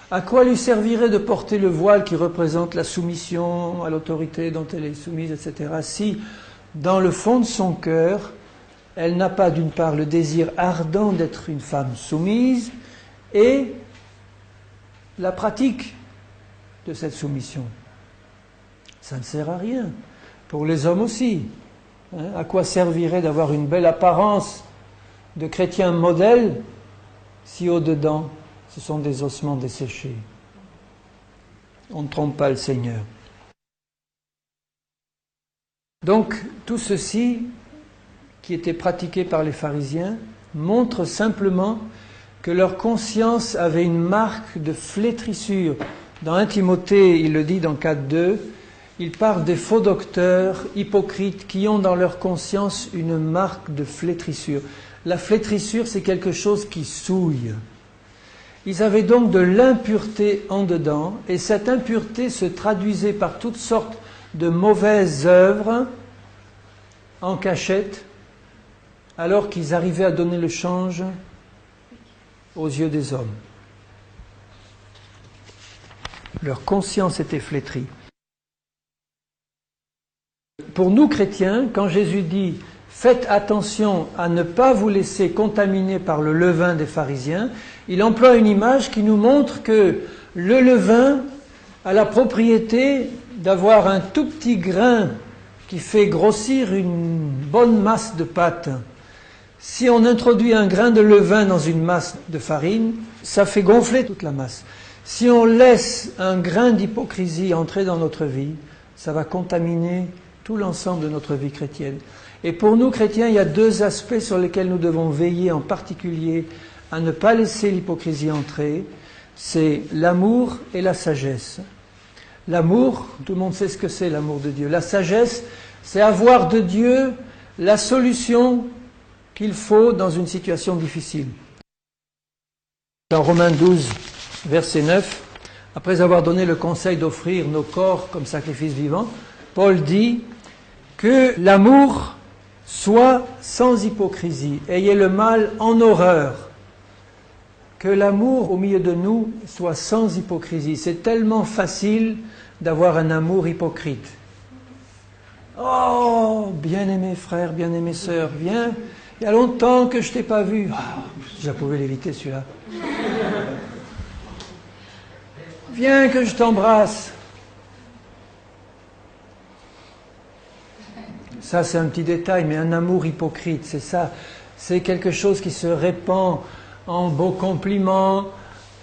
À quoi lui servirait de porter le voile qui représente la soumission à l'autorité dont elle est soumise, etc., si, dans le fond de son cœur, elle n'a pas d'une part le désir ardent d'être une femme soumise et la pratique de cette soumission. Ça ne sert à rien. Pour les hommes aussi. À quoi servirait d'avoir une belle apparence de chrétien modèle si au-dedans, ce sont des ossements desséchés? On ne trompe pas le Seigneur. Donc, tout ceci qui était pratiqué par les pharisiens montre simplement que leur conscience avait une marque de flétrissure. Dans 1 Timothée, il le dit dans 4.2, il parle des faux docteurs hypocrites qui ont dans leur conscience une marque de flétrissure. La flétrissure, c'est quelque chose qui souille. Ils avaient donc de l'impureté en dedans, et cette impureté se traduisait par toutes sortes de mauvaises œuvres en cachette, alors qu'ils arrivaient à donner le change aux yeux des hommes. Leur conscience était flétrie. Pour nous chrétiens, quand Jésus dit « Faites attention à ne pas vous laisser contaminer par le levain des pharisiens », il emploie une image qui nous montre que le levain a la propriété d'avoir un tout petit grain qui fait grossir une bonne masse de pâte. Si on introduit un grain de levain dans une masse de farine, ça fait gonfler toute la masse. Si on laisse un grain d'hypocrisie entrer dans notre vie, ça va contaminer tout l'ensemble de notre vie chrétienne. Et pour nous chrétiens, il y a deux aspects sur lesquels nous devons veiller en particulier à ne pas laisser l'hypocrisie entrer, c'est l'amour et la sagesse. L'amour, tout le monde sait ce que c'est l'amour de Dieu. La sagesse, c'est avoir de Dieu la solution qu'il faut dans une situation difficile. Dans Romains 12, verset 9, après avoir donné le conseil d'offrir nos corps comme sacrifice vivant, Paul dit que l'amour soit sans hypocrisie. Ayez le mal en horreur. Que l'amour au milieu de nous soit sans hypocrisie. C'est tellement facile d'avoir un amour hypocrite. Oh, bien-aimé frère, bien-aimé sœur, viens, il y a longtemps que je ne t'ai pas vu. Oh, je pouvais l'éviter celui-là. Viens que je t'embrasse. Ça, c'est un petit détail, mais un amour hypocrite, c'est ça. C'est quelque chose qui se répand en beaux compliments,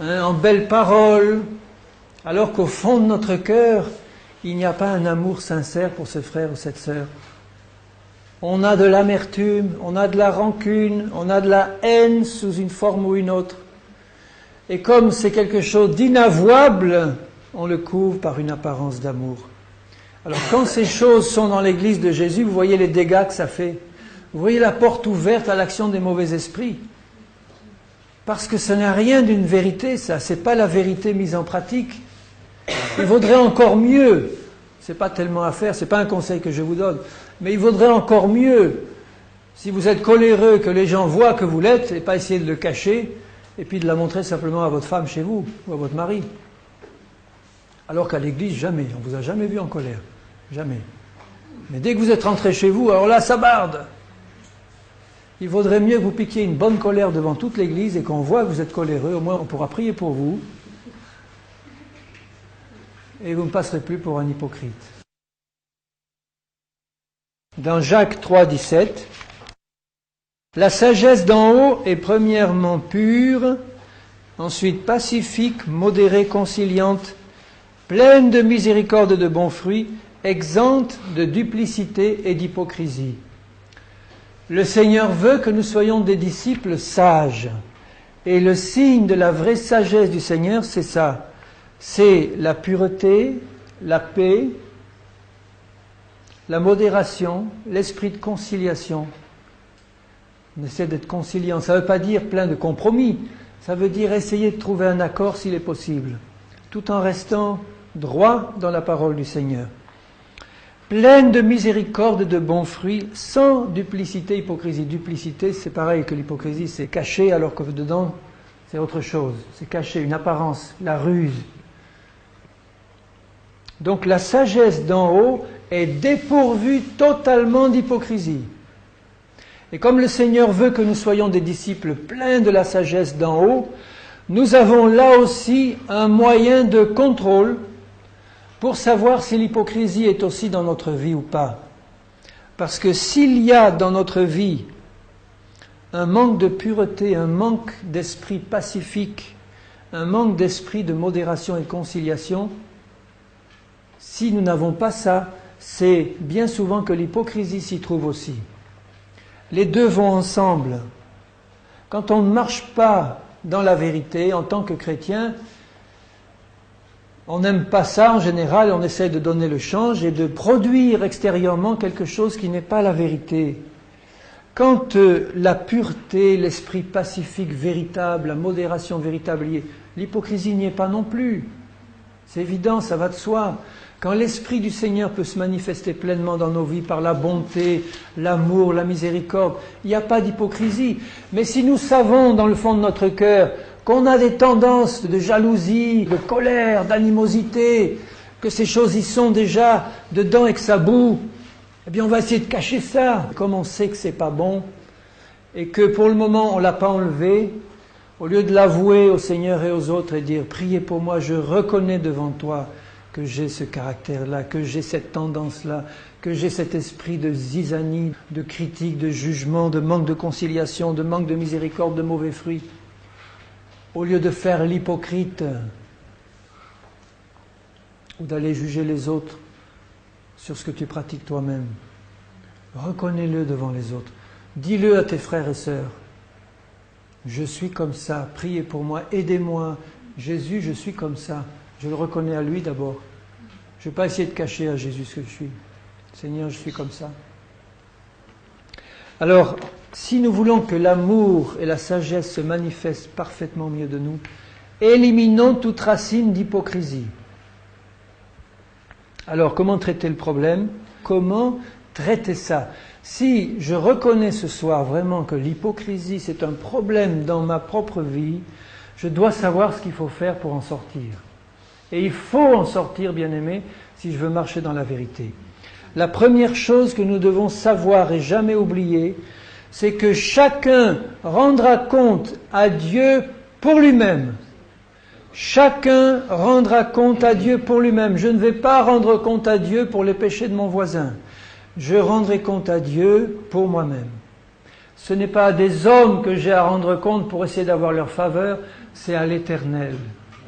en belles paroles, alors qu'au fond de notre cœur, il n'y a pas un amour sincère pour ce frère ou cette sœur. On a de l'amertume, on a de la rancune, on a de la haine sous une forme ou une autre. Et comme c'est quelque chose d'inavouable, on le couvre par une apparence d'amour. Alors quand ces choses sont dans l'église de Jésus, vous voyez les dégâts que ça fait. Vous voyez la porte ouverte à l'action des mauvais esprits. Parce que ce n'est rien d'une vérité, ça. C'est pas la vérité mise en pratique. Il vaudrait encore mieux, c'est pas tellement à faire, c'est pas un conseil que je vous donne, mais il vaudrait encore mieux, si vous êtes coléreux, que les gens voient que vous l'êtes, et pas essayer de le cacher, et puis de la montrer simplement à votre femme chez vous, ou à votre mari. Alors qu'à l'église, jamais, on vous a jamais vu en colère. Jamais. Mais dès que vous êtes rentré chez vous, alors là, ça barde. Il vaudrait mieux que vous piquiez une bonne colère devant toute l'église et qu'on voit que vous êtes coléreux, au moins on pourra prier pour vous. Et vous ne passerez plus pour un hypocrite. Dans Jacques 3, 17, la sagesse d'en haut est premièrement pure, ensuite pacifique, modérée, conciliante, pleine de miséricorde et de bons fruits, exempte de duplicité et d'hypocrisie. Le Seigneur veut que nous soyons des disciples sages. Et le signe de la vraie sagesse du Seigneur, c'est ça. C'est la pureté, la paix, la modération, l'esprit de conciliation. On essaie d'être conciliant. Ça ne veut pas dire plein de compromis. Ça veut dire essayer de trouver un accord s'il est possible, tout en restant droit dans la parole du Seigneur. Pleine de miséricorde et de bons fruits, sans duplicité, hypocrisie. Duplicité, c'est pareil que l'hypocrisie, c'est caché alors que dedans, c'est autre chose. C'est caché, une apparence, la ruse. Donc la sagesse d'en haut est dépourvue totalement d'hypocrisie. Et comme le Seigneur veut que nous soyons des disciples pleins de la sagesse d'en haut, nous avons là aussi un moyen de contrôle pour savoir si l'hypocrisie est aussi dans notre vie ou pas. Parce que s'il y a dans notre vie un manque de pureté, un manque d'esprit pacifique, un manque d'esprit de modération et de conciliation, si nous n'avons pas ça, c'est bien souvent que l'hypocrisie s'y trouve aussi. Les deux vont ensemble. Quand on ne marche pas dans la vérité en tant que chrétien, on n'aime pas ça en général, on essaie de donner le change et de produire extérieurement quelque chose qui n'est pas la vérité. Quand la pureté, l'esprit pacifique véritable, la modération véritable y est, l'hypocrisie n'y est pas non plus. C'est évident, ça va de soi. Quand l'Esprit du Seigneur peut se manifester pleinement dans nos vies par la bonté, l'amour, la miséricorde, il n'y a pas d'hypocrisie. Mais si nous savons dans le fond de notre cœur qu'on a des tendances de jalousie, de colère, d'animosité, que ces choses y sont déjà dedans et que ça boue, eh bien on va essayer de cacher ça. Comme on sait que c'est pas bon et que pour le moment on l'a pas enlevé, au lieu de l'avouer au Seigneur et aux autres et dire « Priez pour moi, je reconnais devant toi que j'ai ce caractère-là, que j'ai cette tendance-là, que j'ai cet esprit de zizanie, de critique, de jugement, de manque de conciliation, de manque de miséricorde, de mauvais fruits. » Au lieu de faire l'hypocrite ou d'aller juger les autres sur ce que tu pratiques toi-même, reconnais-le devant les autres. Dis-le à tes frères et sœurs. Je suis comme ça, priez pour moi, aidez-moi. Jésus, je suis comme ça. Je le reconnais à lui d'abord. Je ne vais pas essayer de cacher à Jésus ce que je suis. Seigneur, je suis comme ça. Alors, si nous voulons que l'amour et la sagesse se manifestent parfaitement au milieu de nous, Éliminons toute racine d'hypocrisie. Alors, comment traiter le problème? Comment traiter ça? Si je reconnais ce soir vraiment que l'hypocrisie, c'est un problème dans ma propre vie, je dois savoir ce qu'il faut faire pour en sortir. Et il faut en sortir, bien-aimés, si je veux marcher dans la vérité. La première chose que nous devons savoir et jamais oublier, c'est que chacun rendra compte à Dieu pour lui-même. Chacun rendra compte à Dieu pour lui-même. Je ne vais pas rendre compte à Dieu pour les péchés de mon voisin. Je rendrai compte à Dieu pour moi-même. Ce n'est pas à des hommes que j'ai à rendre compte pour essayer d'avoir leur faveur, c'est à l'Éternel,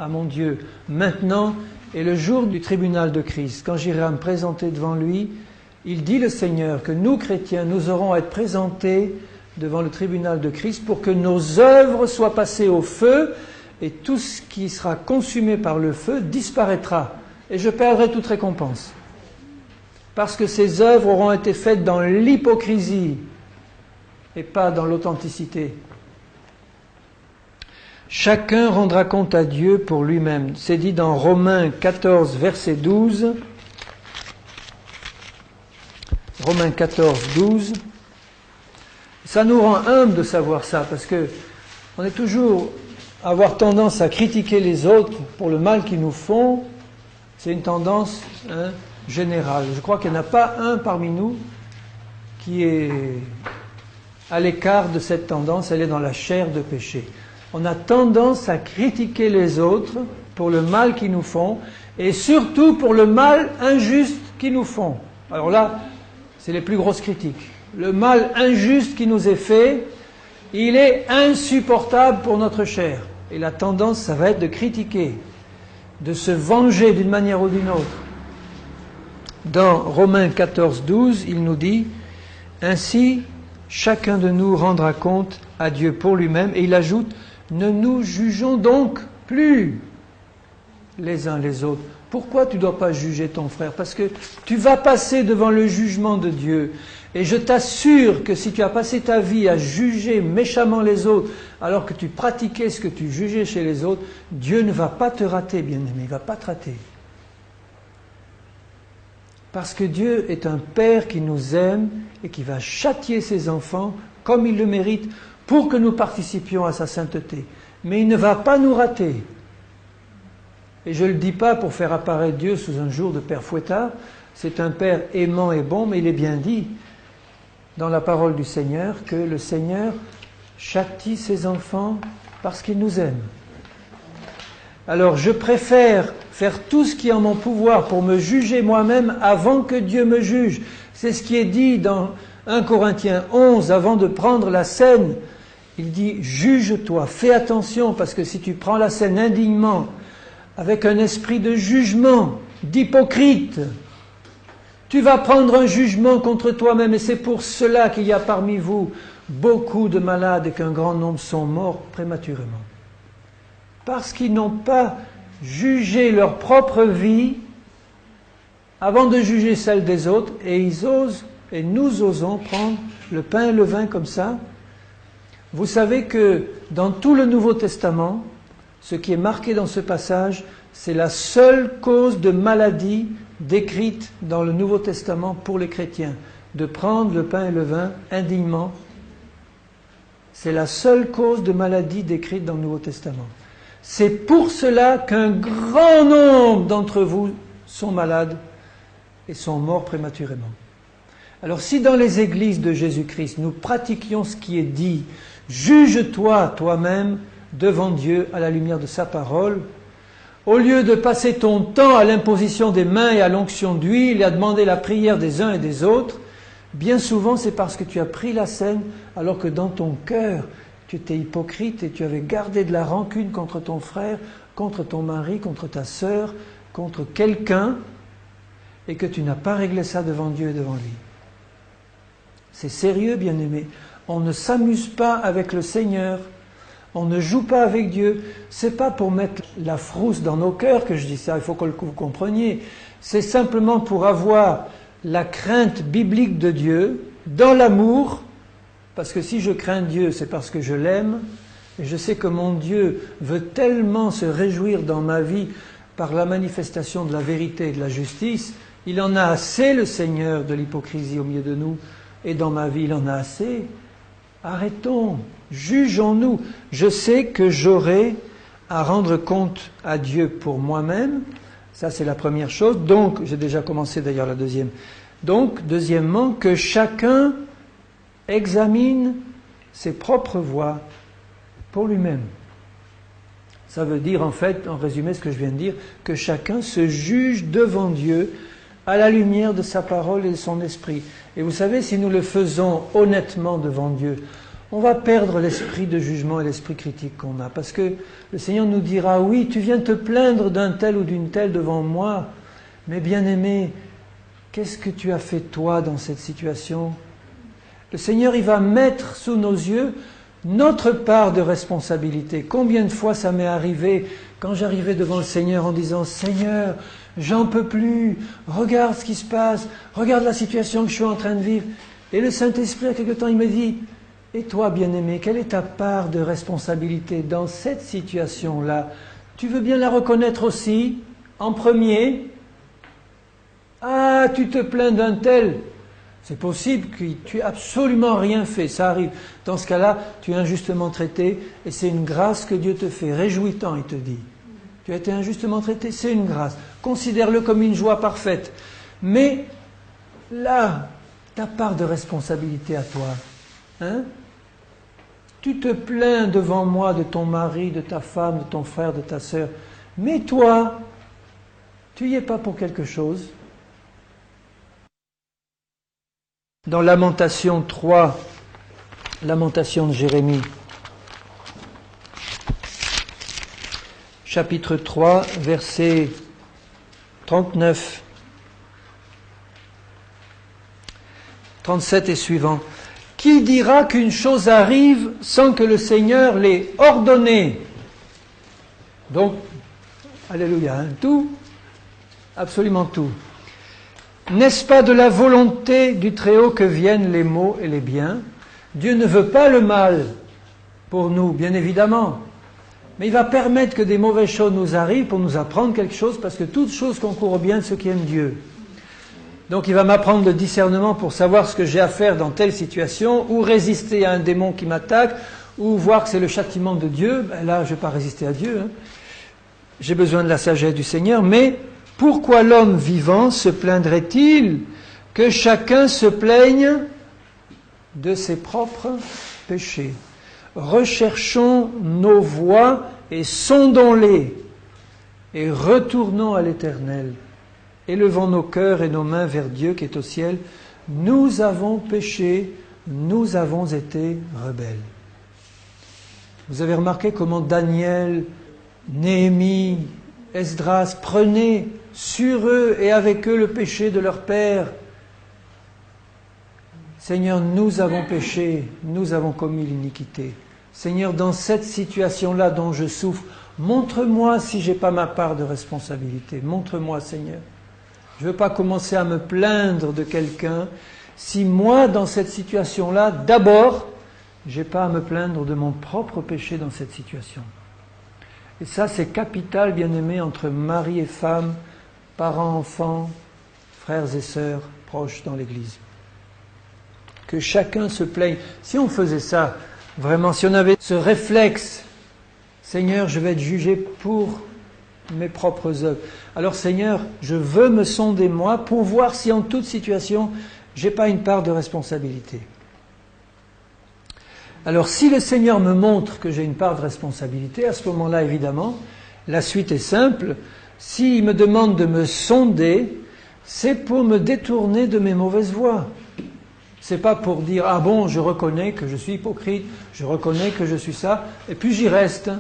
à mon Dieu. Maintenant est le jour du tribunal de Christ. Quand j'irai me présenter devant lui, il dit le Seigneur que nous, chrétiens, nous aurons à être présentés devant le tribunal de Christ pour que nos œuvres soient passées au feu et tout ce qui sera consumé par le feu disparaîtra. Et je perdrai toute récompense. Parce que ces œuvres auront été faites dans l'hypocrisie et pas dans l'authenticité. Chacun rendra compte à Dieu pour lui-même. C'est dit dans Romains 14, verset 12. Romains 14, 12. Ça nous rend humbles de savoir ça, parce que on est toujours à avoir tendance à critiquer les autres pour le mal qu'ils nous font. C'est une tendance générale. Je crois qu'il n'y en a pas un parmi nous qui est à l'écart de cette tendance. Elle est dans la chair de péché. On a tendance à critiquer les autres pour le mal qu'ils nous font, et surtout pour le mal injuste qu'ils nous font. Alors là, c'est les plus grosses critiques. Le mal injuste qui nous est fait, il est insupportable pour notre chair. Et la tendance, ça va être de critiquer, de se venger d'une manière ou d'une autre. Dans Romains 14, 12, il nous dit « Ainsi, chacun de nous rendra compte à Dieu pour lui-même. » Et il ajoute « Ne nous jugeons donc plus les uns les autres. » Pourquoi tu ne dois pas juger ton frère? Parce que tu vas passer devant le jugement de Dieu. Et je t'assure que si tu as passé ta vie à juger méchamment les autres, alors que tu pratiquais ce que tu jugeais chez les autres, Dieu ne va pas te rater, bien-aimé, il ne va pas te rater. Parce que Dieu est un Père qui nous aime et qui va châtier ses enfants comme il le mérite pour que nous participions à sa sainteté. Mais il ne va pas nous rater. Et je ne le dis pas pour faire apparaître Dieu sous un jour de Père Fouettard. C'est un Père aimant et bon, mais il est bien dit dans la parole du Seigneur que le Seigneur châtie ses enfants parce qu'il nous aime. Alors je préfère faire tout ce qui est en mon pouvoir pour me juger moi-même avant que Dieu me juge. C'est ce qui est dit dans 1 Corinthiens 11, avant de prendre la scène. Il dit « Juge-toi, fais attention, parce que si tu prends la scène indignement, avec un esprit de jugement, d'hypocrite, tu vas prendre un jugement contre toi-même. Et c'est pour cela qu'il y a parmi vous beaucoup de malades et qu'un grand nombre sont morts prématurément. Parce qu'ils n'ont pas jugé leur propre vie avant de juger celle des autres, et ils osent, et nous osons prendre le pain et le vin comme ça. Vous savez que dans tout le Nouveau Testament, ce qui est marqué dans ce passage, c'est la seule cause de maladie décrite dans le Nouveau Testament pour les chrétiens, de prendre le pain et le vin indignement. C'est la seule cause de maladie décrite dans le Nouveau Testament. C'est pour cela qu'un grand nombre d'entre vous sont malades et sont morts prématurément. Alors si dans les églises de Jésus-Christ, nous pratiquions ce qui est dit, juge-toi toi-même devant Dieu à la lumière de sa parole, au lieu de passer ton temps à l'imposition des mains et à l'onction d'huile et à demander la prière des uns et des autres, bien souvent c'est parce que tu as pris la scène alors que dans ton cœur, tu étais hypocrite et tu avais gardé de la rancune contre ton frère, contre ton mari, contre ta sœur, contre quelqu'un, et que tu n'as pas réglé ça devant Dieu et devant lui. C'est sérieux, bien-aimés. On ne s'amuse pas avec le Seigneur. On ne joue pas avec Dieu. C'est pas pour mettre la frousse dans nos cœurs que je dis ça, il faut que vous compreniez. C'est simplement pour avoir la crainte biblique de Dieu, dans l'amour, parce que si je crains Dieu, c'est parce que je l'aime, Et je sais que mon Dieu veut tellement se réjouir dans ma vie par la manifestation de la vérité et de la justice. Il en a assez, le Seigneur, de l'hypocrisie au milieu de nous. Et dans ma vie, il en a assez. Arrêtons, jugeons-nous. Je sais que j'aurai à rendre compte à Dieu pour moi-même. Ça, c'est la première chose. Donc, j'ai déjà commencé d'ailleurs la deuxième. Donc, deuxièmement, que chacun examine ses propres voies pour lui-même. Ça veut dire, en fait, en résumé ce que je viens de dire, que chacun se juge devant Dieu à la lumière de sa parole et de son esprit. Et vous savez, si nous le faisons honnêtement devant Dieu, on va perdre l'esprit de jugement et l'esprit critique qu'on a. Parce que le Seigneur nous dira, oui, tu viens te plaindre d'un tel ou d'une telle devant moi, mais bien-aimé, qu'est-ce que tu as fait toi dans cette situation? Le Seigneur, il va mettre sous nos yeux notre part de responsabilité. Combien de fois ça m'est arrivé quand j'arrivais devant le Seigneur en disant « Seigneur, j'en peux plus, regarde ce qui se passe, regarde la situation que je suis en train de vivre. » Et le Saint-Esprit, à quelque temps, il me dit « Et toi, bien-aimé, quelle est ta part de responsabilité dans cette situation-là? Tu veux bien la reconnaître aussi, en premier? Ah, tu te plains d'un tel. C'est possible que tu n'aies absolument rien fait, ça arrive. Dans ce cas-là, tu es injustement traité et c'est une grâce que Dieu te fait. Réjouis-t'en, il te dit. Tu as été injustement traité, c'est une grâce. Considère-le comme une joie parfaite. Mais là, ta part de responsabilité à toi. Hein? Tu te plains devant moi de ton mari, de ta femme, de ton frère, de ta sœur. Mais toi, tu n'y es pas pour quelque chose. Dans Lamentation 3, Lamentation de Jérémie, chapitre 3, verset 39, 37 et suivant. Qui dira qu'une chose arrive sans que le Seigneur l'ait ordonnée? Donc, alléluia, hein, tout, absolument tout. N'est-ce pas de la volonté du Très-Haut que viennent les maux et les biens? Dieu ne veut pas le mal pour nous, bien évidemment. Mais il va permettre que des mauvaises choses nous arrivent pour nous apprendre quelque chose, parce que toute chose concourt au bien de ceux qui aiment Dieu. Donc il va m'apprendre le discernement pour savoir ce que j'ai à faire dans telle situation, ou résister à un démon qui m'attaque, ou voir que c'est le châtiment de Dieu. Ben là, je ne vais pas résister à Dieu. Hein. J'ai besoin de la sagesse du Seigneur, mais pourquoi l'homme vivant se plaindrait-il que chacun se plaigne de ses propres péchés? Recherchons nos voies et sondons-les, et retournons à l'Éternel. Élevons nos cœurs et nos mains vers Dieu qui est au ciel. Nous avons péché, nous avons été rebelles. Vous avez remarqué comment Daniel, Néhémie, Esdras prenaient sur eux et avec eux le péché de leur père. Seigneur, nous avons péché, nous avons commis l'iniquité. Seigneur, dans cette situation-là dont je souffre, montre-moi si je n'ai pas ma part de responsabilité. Montre-moi, Seigneur. Je ne veux pas commencer à me plaindre de quelqu'un si moi, dans cette situation-là, d'abord, je n'ai pas à me plaindre de mon propre péché dans cette situation. Et ça, c'est capital, bien-aimé, entre mari et femme, parents, enfants, frères et sœurs, proches dans l'Église. Que chacun se plaigne. Si on faisait ça, vraiment, si on avait ce réflexe, Seigneur, je vais être jugé pour mes propres œuvres. Alors Seigneur, je veux me sonder moi pour voir si en toute situation, je n'ai pas une part de responsabilité. Alors si le Seigneur me montre que j'ai une part de responsabilité, à ce moment-là, évidemment, la suite est simple. S'il me demande de me sonder, c'est pour me détourner de mes mauvaises voies. C'est pas pour dire, ah bon, je reconnais que je suis hypocrite, je reconnais que je suis ça, et puis j'y reste.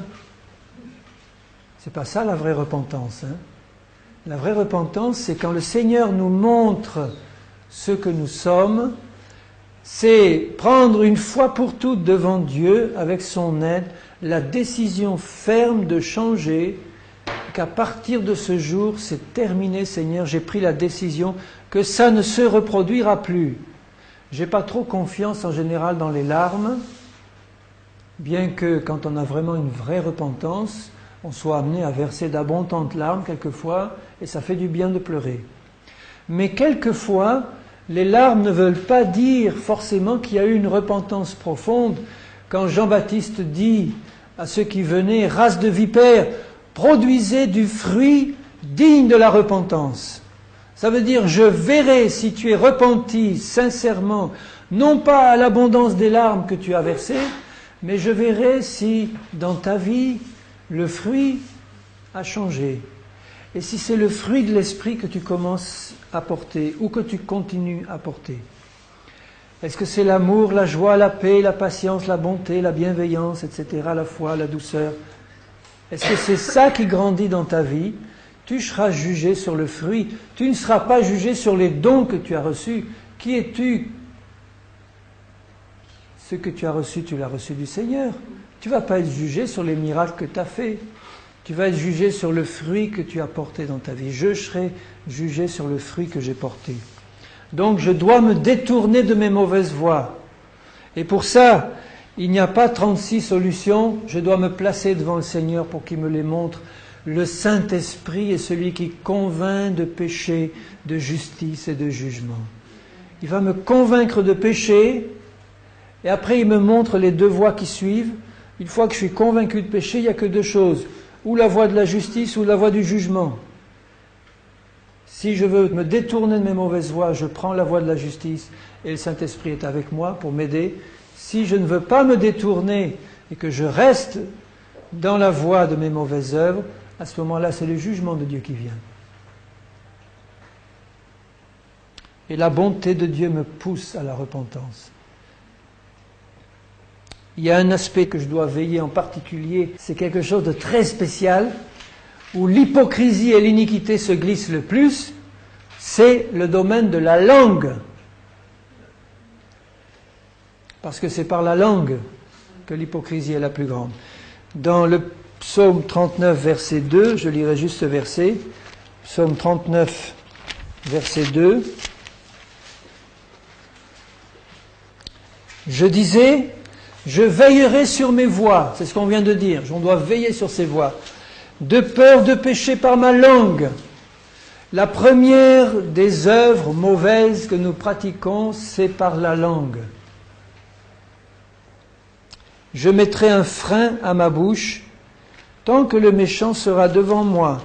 C'est pas ça la vraie repentance. Hein. La vraie repentance, c'est quand le Seigneur nous montre ce que nous sommes, c'est prendre une fois pour toutes devant Dieu, avec son aide, la décision ferme de changer, qu'à partir de ce jour, c'est terminé, Seigneur, j'ai pris la décision que ça ne se reproduira plus. J'ai pas trop confiance en général dans les larmes, bien que quand on a vraiment une vraie repentance, on soit amené à verser d'abondantes larmes quelquefois, et ça fait du bien de pleurer. Mais quelquefois, les larmes ne veulent pas dire forcément qu'il y a eu une repentance profonde. Quand Jean-Baptiste dit à ceux qui venaient, race de vipères, produisez du fruit digne de la repentance. Ça veut dire, je verrai si tu es repenti sincèrement, non pas à l'abondance des larmes que tu as versées, mais je verrai si dans ta vie, le fruit a changé. Et si c'est le fruit de l'esprit que tu commences à porter ou que tu continues à porter. Est-ce que c'est l'amour, la joie, la paix, la patience, la bonté, la bienveillance, etc., la foi, la douceur? Est-ce que c'est ça qui grandit dans ta vie? Tu seras jugé sur le fruit. Tu ne seras pas jugé sur les dons que tu as reçus. Qui es-tu? Ce que tu as reçu, tu l'as reçu du Seigneur. Tu ne vas pas être jugé sur les miracles que tu as faits. Tu vas être jugé sur le fruit que tu as porté dans ta vie. Je serai jugé sur le fruit que j'ai porté. Donc je dois me détourner de mes mauvaises voies. Et pour ça, il n'y a pas 36 solutions. Je dois me placer devant le Seigneur pour qu'il me les montre. Le Saint-Esprit est celui qui convainc de péché, de justice et de jugement. Il va me convaincre de péché, et après il me montre les deux voies qui suivent. Une fois que je suis convaincu de péché, il n'y a que deux choses. Ou la voie de la justice ou la voie du jugement. Si je veux me détourner de mes mauvaises voies, je prends la voie de la justice et le Saint-Esprit est avec moi pour m'aider. Si je ne veux pas me détourner et que je reste dans la voie de mes mauvaises œuvres, à ce moment-là, c'est le jugement de Dieu qui vient. Et la bonté de Dieu me pousse à la repentance. Il y a un aspect que je dois veiller en particulier, c'est quelque chose de très spécial, où l'hypocrisie et l'iniquité se glissent le plus, c'est le domaine de la langue. Parce que c'est par la langue que l'hypocrisie est la plus grande. Dans le psaume 39, verset 2, je lirai juste ce verset, psaume 39, verset 2, je disais, je veillerai sur mes voies, c'est ce qu'on vient de dire, on doit veiller sur ses voies, de peur de pécher par ma langue. La première des œuvres mauvaises que nous pratiquons, c'est par la langue. Je mettrai un frein à ma bouche, tant que le méchant sera devant moi.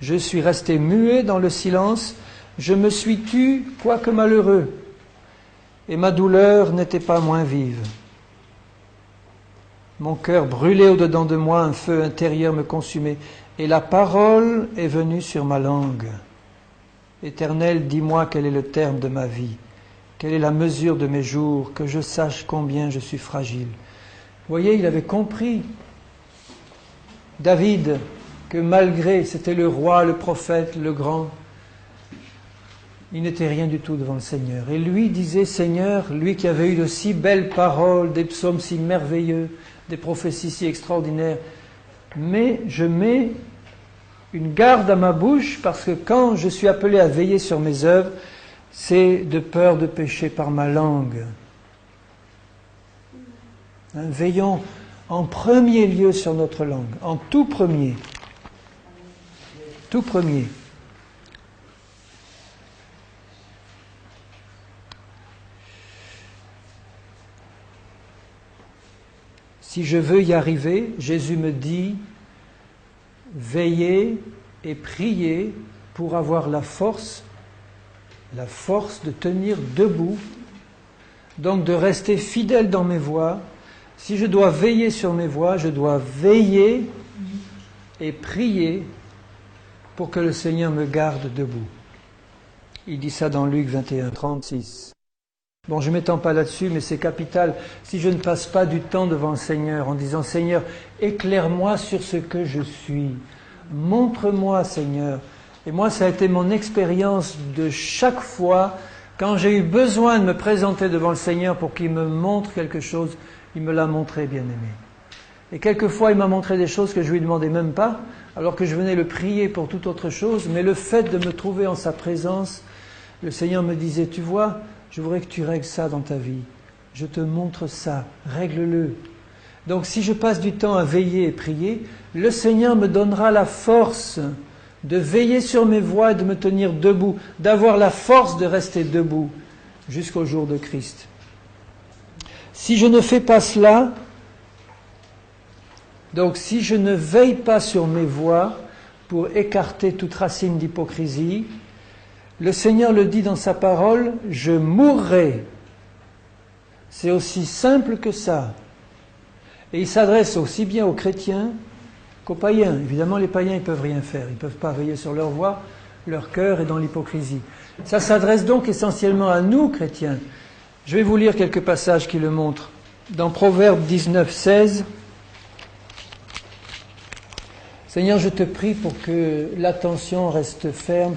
Je suis resté muet dans le silence, je me suis tu, quoique malheureux, et ma douleur n'était pas moins vive. Mon cœur brûlait au-dedans de moi, un feu intérieur me consumait, et la parole est venue sur ma langue. Éternel, dis-moi quel est le terme de ma vie, quelle est la mesure de mes jours, que je sache combien je suis fragile. Vous voyez, il avait compris, David, que malgré, c'était le roi, le prophète, le grand, il n'était rien du tout devant le Seigneur. Et lui disait, Seigneur, lui qui avait eu de si belles paroles, des psaumes si merveilleux, des prophéties si extraordinaires, mais je mets une garde à ma bouche parce que quand je suis appelé à veiller sur mes œuvres, c'est de peur de pécher par ma langue. Veillons en premier lieu sur notre langue, en tout premier. Tout premier. Si je veux y arriver, Jésus me dit, veillez et priez pour avoir la force de tenir debout, donc de rester fidèle dans mes voies. Si je dois veiller sur mes voies, je dois veiller et prier pour que le Seigneur me garde debout. Il dit ça dans Luc 21, 36. Bon, je ne m'étends pas là-dessus, mais c'est capital. Si je ne passe pas du temps devant le Seigneur en disant « Seigneur, éclaire-moi sur ce que je suis. Montre-moi, Seigneur. » Et moi, ça a été mon expérience de chaque fois, quand j'ai eu besoin de me présenter devant le Seigneur pour qu'il me montre quelque chose, il me l'a montré, bien-aimé. Et quelquefois, il m'a montré des choses que je lui demandais même pas, alors que je venais le prier pour toute autre chose, mais le fait de me trouver en sa présence, le Seigneur me disait « Tu vois, je voudrais que tu règles ça dans ta vie. je te montre ça, règle-le. Donc si je passe du temps à veiller et prier, le Seigneur me donnera la force de veiller sur mes voies et de me tenir debout, d'avoir la force de rester debout jusqu'au jour de Christ. Si je ne fais pas cela, donc si je ne veille pas sur mes voies pour écarter toute racine d'hypocrisie, le Seigneur le dit dans sa parole, je mourrai. C'est aussi simple que ça. Et il s'adresse aussi bien aux chrétiens qu'aux païens. Évidemment, les païens, ils ne peuvent rien faire. Ils ne peuvent pas veiller sur leur voie, leur cœur est dans l'hypocrisie. Ça s'adresse donc essentiellement à nous, chrétiens. Je vais vous lire quelques passages qui le montrent. Dans Proverbe 19, 16, Seigneur, je te prie pour que l'attention reste ferme.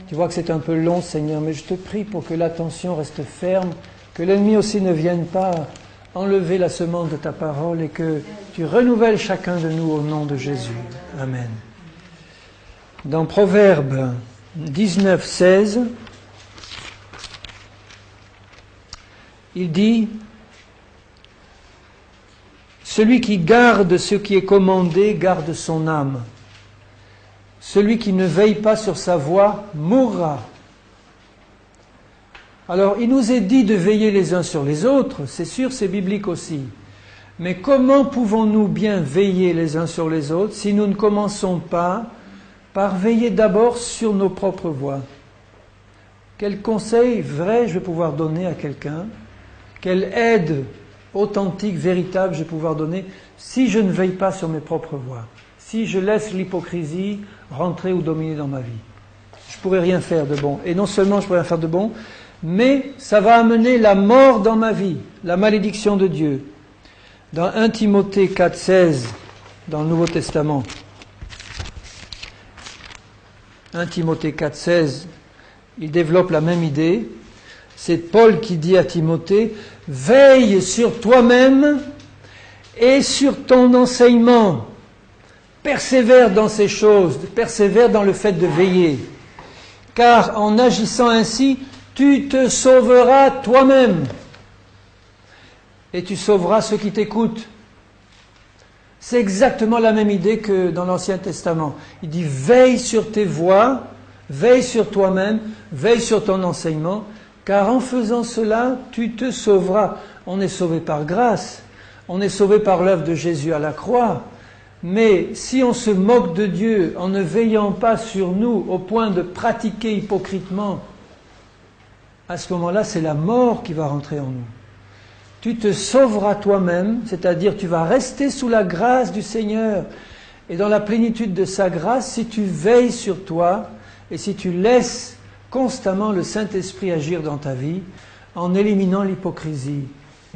Tu vois que c'est un peu long, Seigneur, mais je te prie pour que l'attention reste ferme, que l'ennemi aussi ne vienne pas enlever la semence de ta parole et que tu renouvelles chacun de nous au nom de Jésus. Amen. Dans Proverbe 19, 16, il dit « Celui qui garde ce qui est commandé garde son âme. Celui qui ne veille pas sur sa voie mourra. » Alors, il nous est dit de veiller les uns sur les autres, c'est sûr, c'est biblique aussi. Mais comment pouvons-nous bien veiller les uns sur les autres si nous ne commençons pas par veiller d'abord sur nos propres voies? Quel conseil vrai je vais pouvoir donner à quelqu'un? Quelle aide authentique, véritable je vais pouvoir donner si je ne veille pas sur mes propres voies? Si je laisse l'hypocrisie rentrer ou dominer dans ma vie? Je ne pourrai rien faire de bon. Et non seulement je ne pourrai rien faire de bon, mais ça va amener la mort dans ma vie, la malédiction de Dieu. Dans 1 Timothée 4, 16, dans le Nouveau Testament, 1 Timothée 4, 16, il développe la même idée. C'est Paul qui dit à Timothée, « Veille sur toi-même et sur ton enseignement. Persévère dans ces choses, persévère dans le fait de veiller. Car en agissant ainsi, tu te sauveras toi-même et tu sauveras ceux qui t'écoutent. » C'est exactement la même idée que dans l'Ancien Testament. Il dit veille sur tes voies, veille sur toi-même, veille sur ton enseignement, car en faisant cela, tu te sauveras. On est sauvé par grâce, on est sauvé par l'œuvre de Jésus à la croix. Mais si on se moque de Dieu en ne veillant pas sur nous au point de pratiquer hypocritement, à ce moment-là, c'est la mort qui va rentrer en nous. Tu te sauveras toi-même, c'est-à-dire tu vas rester sous la grâce du Seigneur. Et dans la plénitude de sa grâce, si tu veilles sur toi et si tu laisses constamment le Saint-Esprit agir dans ta vie en éliminant l'hypocrisie,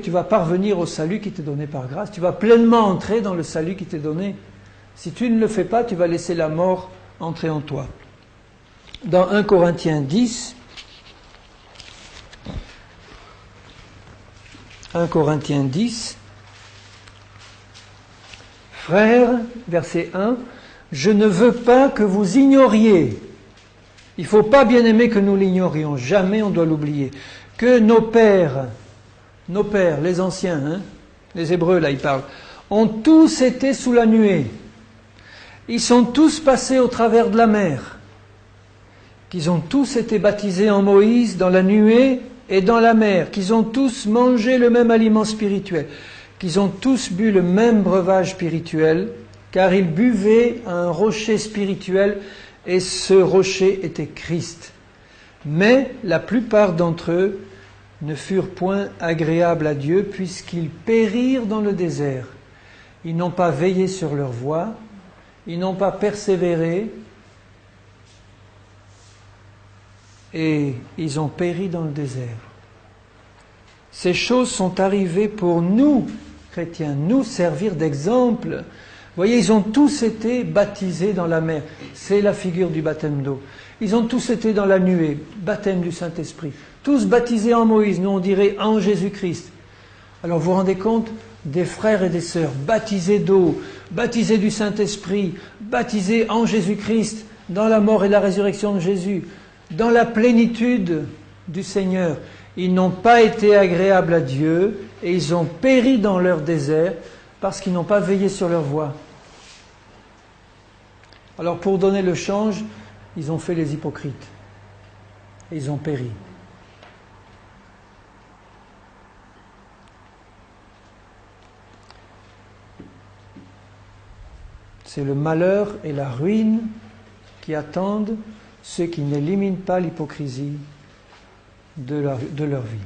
tu vas parvenir au salut qui t'est donné par grâce. Tu vas pleinement entrer dans le salut qui t'est donné. Si tu ne le fais pas, tu vas laisser la mort entrer en toi. Dans 1 Corinthiens 10, 1 Corinthiens 10, Frères, verset 1, « Je ne veux pas que vous ignoriez. » Il ne faut pas, bien aimé, que nous l'ignorions. Jamais on doit l'oublier. Que nos pères, les anciens, les Hébreux, là, ils parlent, ont tous été sous la nuée. Ils sont tous passés au travers de la mer. Qu'ils ont tous été baptisés en Moïse dans la nuée et dans la mer, qu'ils ont tous mangé le même aliment spirituel, qu'ils ont tous bu le même breuvage spirituel, car ils buvaient à un rocher spirituel, et ce rocher était Christ. Mais la plupart d'entre eux ne furent point agréables à Dieu, puisqu'ils périrent dans le désert. Ils n'ont pas veillé sur leur voie, ils n'ont pas persévéré, et ils ont péri dans le désert. Ces choses sont arrivées pour nous, chrétiens, nous servir d'exemple. Vous voyez, ils ont tous été baptisés dans la mer. C'est la figure du baptême d'eau. Ils ont tous été dans la nuée, baptême du Saint-Esprit. Tous baptisés en Moïse, nous on dirait en Jésus-Christ. Alors vous vous rendez compte, des frères et des sœurs baptisés d'eau, baptisés du Saint-Esprit, baptisés en Jésus-Christ, dans la mort et la résurrection de Jésus, dans la plénitude du Seigneur. Ils n'ont pas été agréables à Dieu et ils ont péri dans leur désert parce qu'ils n'ont pas veillé sur leur voie. Alors pour donner le change, ils ont fait les hypocrites et ils ont péri. C'est le malheur et la ruine qui attendent ceux qui n'éliminent pas l'hypocrisie de leur vie.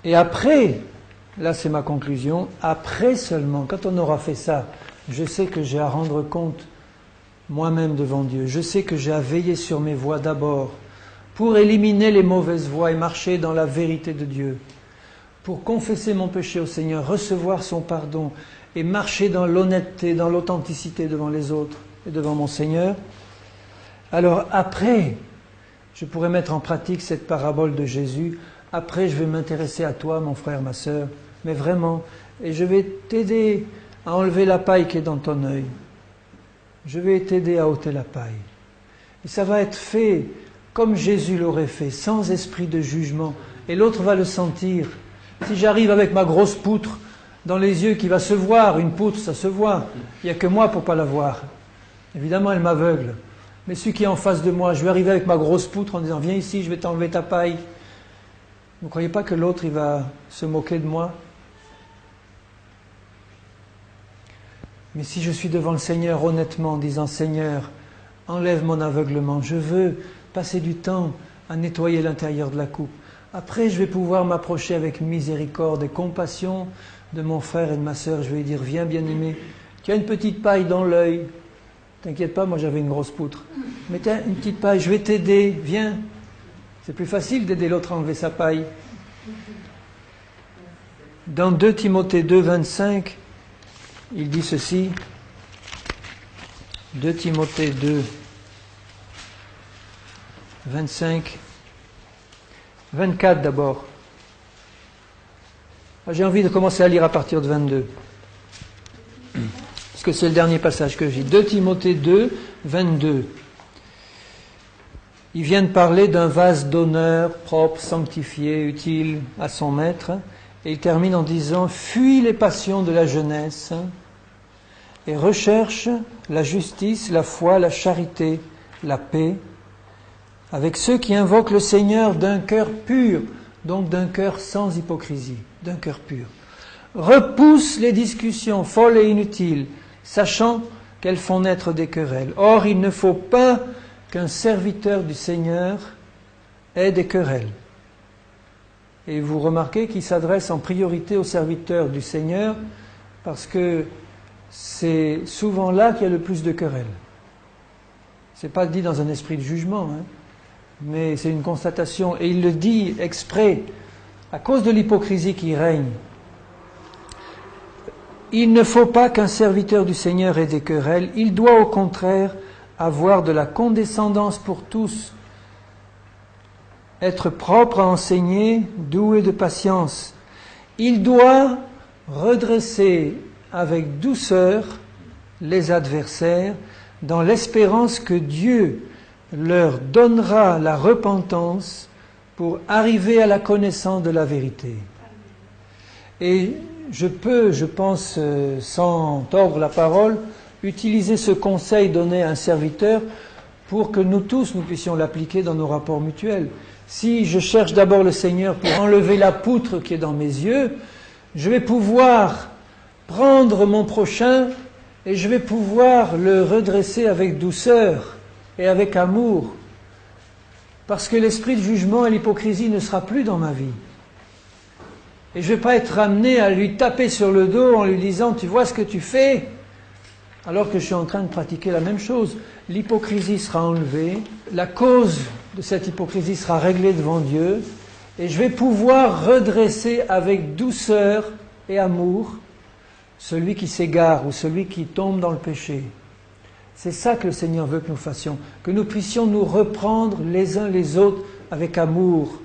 Et après, là c'est ma conclusion, après seulement, quand on aura fait ça, je sais que j'ai à rendre compte moi-même devant Dieu. Je sais que j'ai à veiller sur mes voies d'abord pour éliminer les mauvaises voies et marcher dans la vérité de Dieu, pour confesser mon péché au Seigneur, recevoir son pardon et marcher dans l'honnêteté, dans l'authenticité devant les autres et devant mon Seigneur. Alors après, je pourrais mettre en pratique cette parabole de Jésus. Après, je vais m'intéresser à toi, mon frère, ma sœur, mais vraiment, et je vais t'aider à enlever la paille qui est dans ton œil. Je vais t'aider à ôter la paille. Et ça va être fait comme Jésus l'aurait fait, sans esprit de jugement. Et l'autre va le sentir. Si j'arrive avec ma grosse poutre dans les yeux qui va se voir, une poutre, ça se voit. Il n'y a que moi pour ne pas la voir. Évidemment, elle m'aveugle. Mais celui qui est en face de moi, je vais arriver avec ma grosse poutre en disant « Viens ici, je vais t'enlever ta paille ». Vous ne croyez pas que l'autre, il va se moquer de moi? Mais si je suis devant le Seigneur honnêtement, en disant « Seigneur, enlève mon aveuglement, je veux passer du temps à nettoyer l'intérieur de la coupe. Après, je vais pouvoir m'approcher avec miséricorde et compassion de mon frère et de ma sœur. Je vais lui dire « Viens, bien-aimé, tu as une petite paille dans l'œil. T'inquiète pas, moi j'avais une grosse poutre. Mais tu as une petite paille, je vais t'aider, viens. » C'est plus facile d'aider l'autre à enlever sa paille. Dans 2 Timothée 2, 25, il dit ceci. 2 Timothée 2, 25, 24 d'abord. J'ai envie de commencer à lire à partir de 22. Parce que c'est le dernier passage que j'ai. 2 Timothée 2, 22. Il vient de parler d'un vase d'honneur, propre, sanctifié, utile à son maître. Et il termine en disant « Fuis les passions de la jeunesse et recherche la justice, la foi, la charité, la paix, avec ceux qui invoquent le Seigneur d'un cœur pur, donc d'un cœur sans hypocrisie, d'un cœur pur. Repousse les discussions folles et inutiles, sachant qu'elles font naître des querelles. Or, il ne faut pas qu'un serviteur du Seigneur ait des querelles. » Et vous remarquez qu'il s'adresse en priorité aux serviteurs du Seigneur parce que c'est souvent là qu'il y a le plus de querelles. Ce n'est pas dit dans un esprit de jugement, mais c'est une constatation. Et il le dit exprès à cause de l'hypocrisie qui règne. Il ne faut pas qu'un serviteur du Seigneur ait des querelles. Il doit au contraire avoir de la condescendance pour tous, être propre à enseigner, doué de patience. Il doit redresser avec douceur les adversaires dans l'espérance que Dieu leur donnera la repentance pour arriver à la connaissance de la vérité. Et je peux, je pense, sans tordre la parole, utiliser ce conseil donné à un serviteur pour que nous tous, nous puissions l'appliquer dans nos rapports mutuels. Si je cherche d'abord le Seigneur pour enlever la poutre qui est dans mes yeux, je vais pouvoir prendre mon prochain et je vais pouvoir le redresser avec douceur et avec amour. Parce que l'esprit de jugement et l'hypocrisie ne sera plus dans ma vie. Et je ne vais pas être amené à lui taper sur le dos en lui disant « Tu vois ce que tu fais ?» alors que je suis en train de pratiquer la même chose. L'hypocrisie sera enlevée, la cause de cette hypocrisie sera réglée devant Dieu, et je vais pouvoir redresser avec douceur et amour celui qui s'égare ou celui qui tombe dans le péché. C'est ça que le Seigneur veut que nous fassions, que nous puissions nous reprendre les uns les autres avec amour.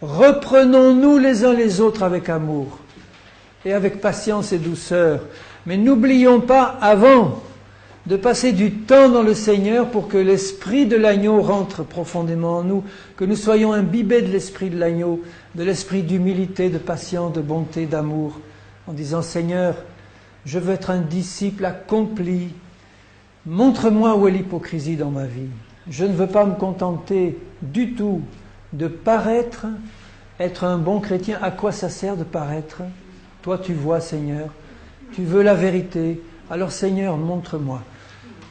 Reprenons-nous les uns les autres avec amour et avec patience et douceur. Mais n'oublions pas avant de passer du temps dans le Seigneur pour que l'esprit de l'agneau rentre profondément en nous, que nous soyons imbibés de l'esprit de l'agneau, de l'esprit d'humilité, de patience, de bonté, d'amour, en disant Seigneur, je veux être un disciple accompli. Montre-moi où est l'hypocrisie dans ma vie. Je ne veux pas me contenter du tout de paraître, être un bon chrétien. À quoi ça sert de paraître? Toi tu vois Seigneur, tu veux la vérité. Alors Seigneur, montre-moi.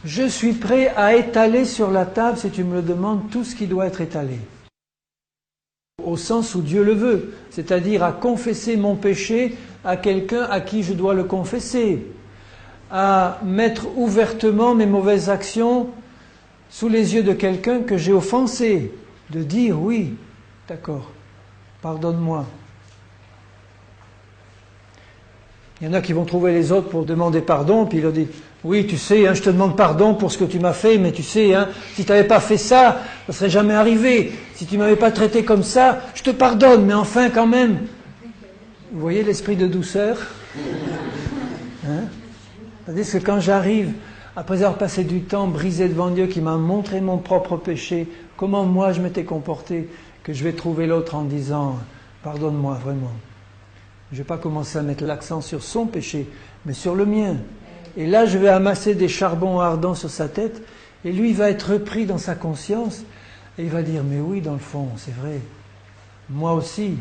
Je suis prêt à étaler sur la table, si tu me le demandes, tout ce qui doit être étalé. Au sens où Dieu le veut, c'est-à-dire à confesser mon péché à quelqu'un à qui je dois le confesser, à mettre ouvertement mes mauvaises actions sous les yeux de quelqu'un que j'ai offensé, de dire oui, d'accord, pardonne-moi. Il y en a qui vont trouver les autres pour demander pardon, puis ils leur disent oui, tu sais, je te demande pardon pour ce que tu m'as fait, mais tu sais, si tu n'avais pas fait ça, ça ne serait jamais arrivé. Si tu ne m'avais pas traité comme ça, je te pardonne, mais enfin quand même. Vous voyez l'esprit de douceur? C'est-à-dire que quand j'arrive, après avoir passé du temps brisé devant Dieu qui m'a montré mon propre péché, comment moi je m'étais comporté, que je vais trouver l'autre en disant pardonne-moi vraiment. Je ne vais pas commencer à mettre l'accent sur son péché, mais sur le mien. Et là, je vais amasser des charbons ardents sur sa tête, et lui, il va être repris dans sa conscience, et il va dire, mais oui, dans le fond, c'est vrai. Moi aussi,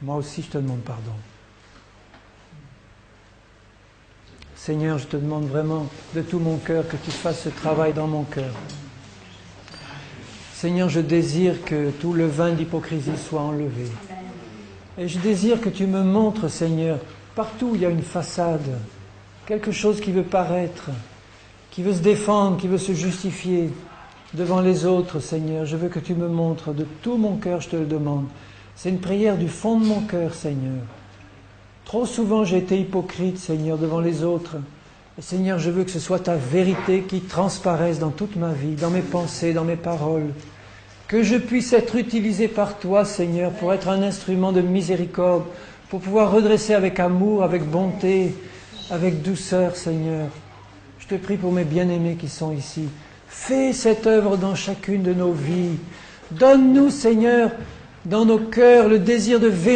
je te demande pardon. Seigneur, je te demande vraiment de tout mon cœur que tu fasses ce travail dans mon cœur. Seigneur, je désire que tout le vin d'hypocrisie soit enlevé. Et je désire que tu me montres, Seigneur, partout où il y a une façade, quelque chose qui veut paraître, qui veut se défendre, qui veut se justifier devant les autres, Seigneur. Je veux que tu me montres de tout mon cœur, je te le demande. C'est une prière du fond de mon cœur, Seigneur. Trop souvent j'ai été hypocrite, Seigneur, devant les autres. Et Seigneur, je veux que ce soit ta vérité qui transparaisse dans toute ma vie, dans mes pensées, dans mes paroles. Que je puisse être utilisé par toi, Seigneur, pour être un instrument de miséricorde, pour pouvoir redresser avec amour, avec bonté, avec douceur, Seigneur. Je te prie pour mes bien-aimés qui sont ici. Fais cette œuvre dans chacune de nos vies. Donne-nous, Seigneur, dans nos cœurs le désir de vérité.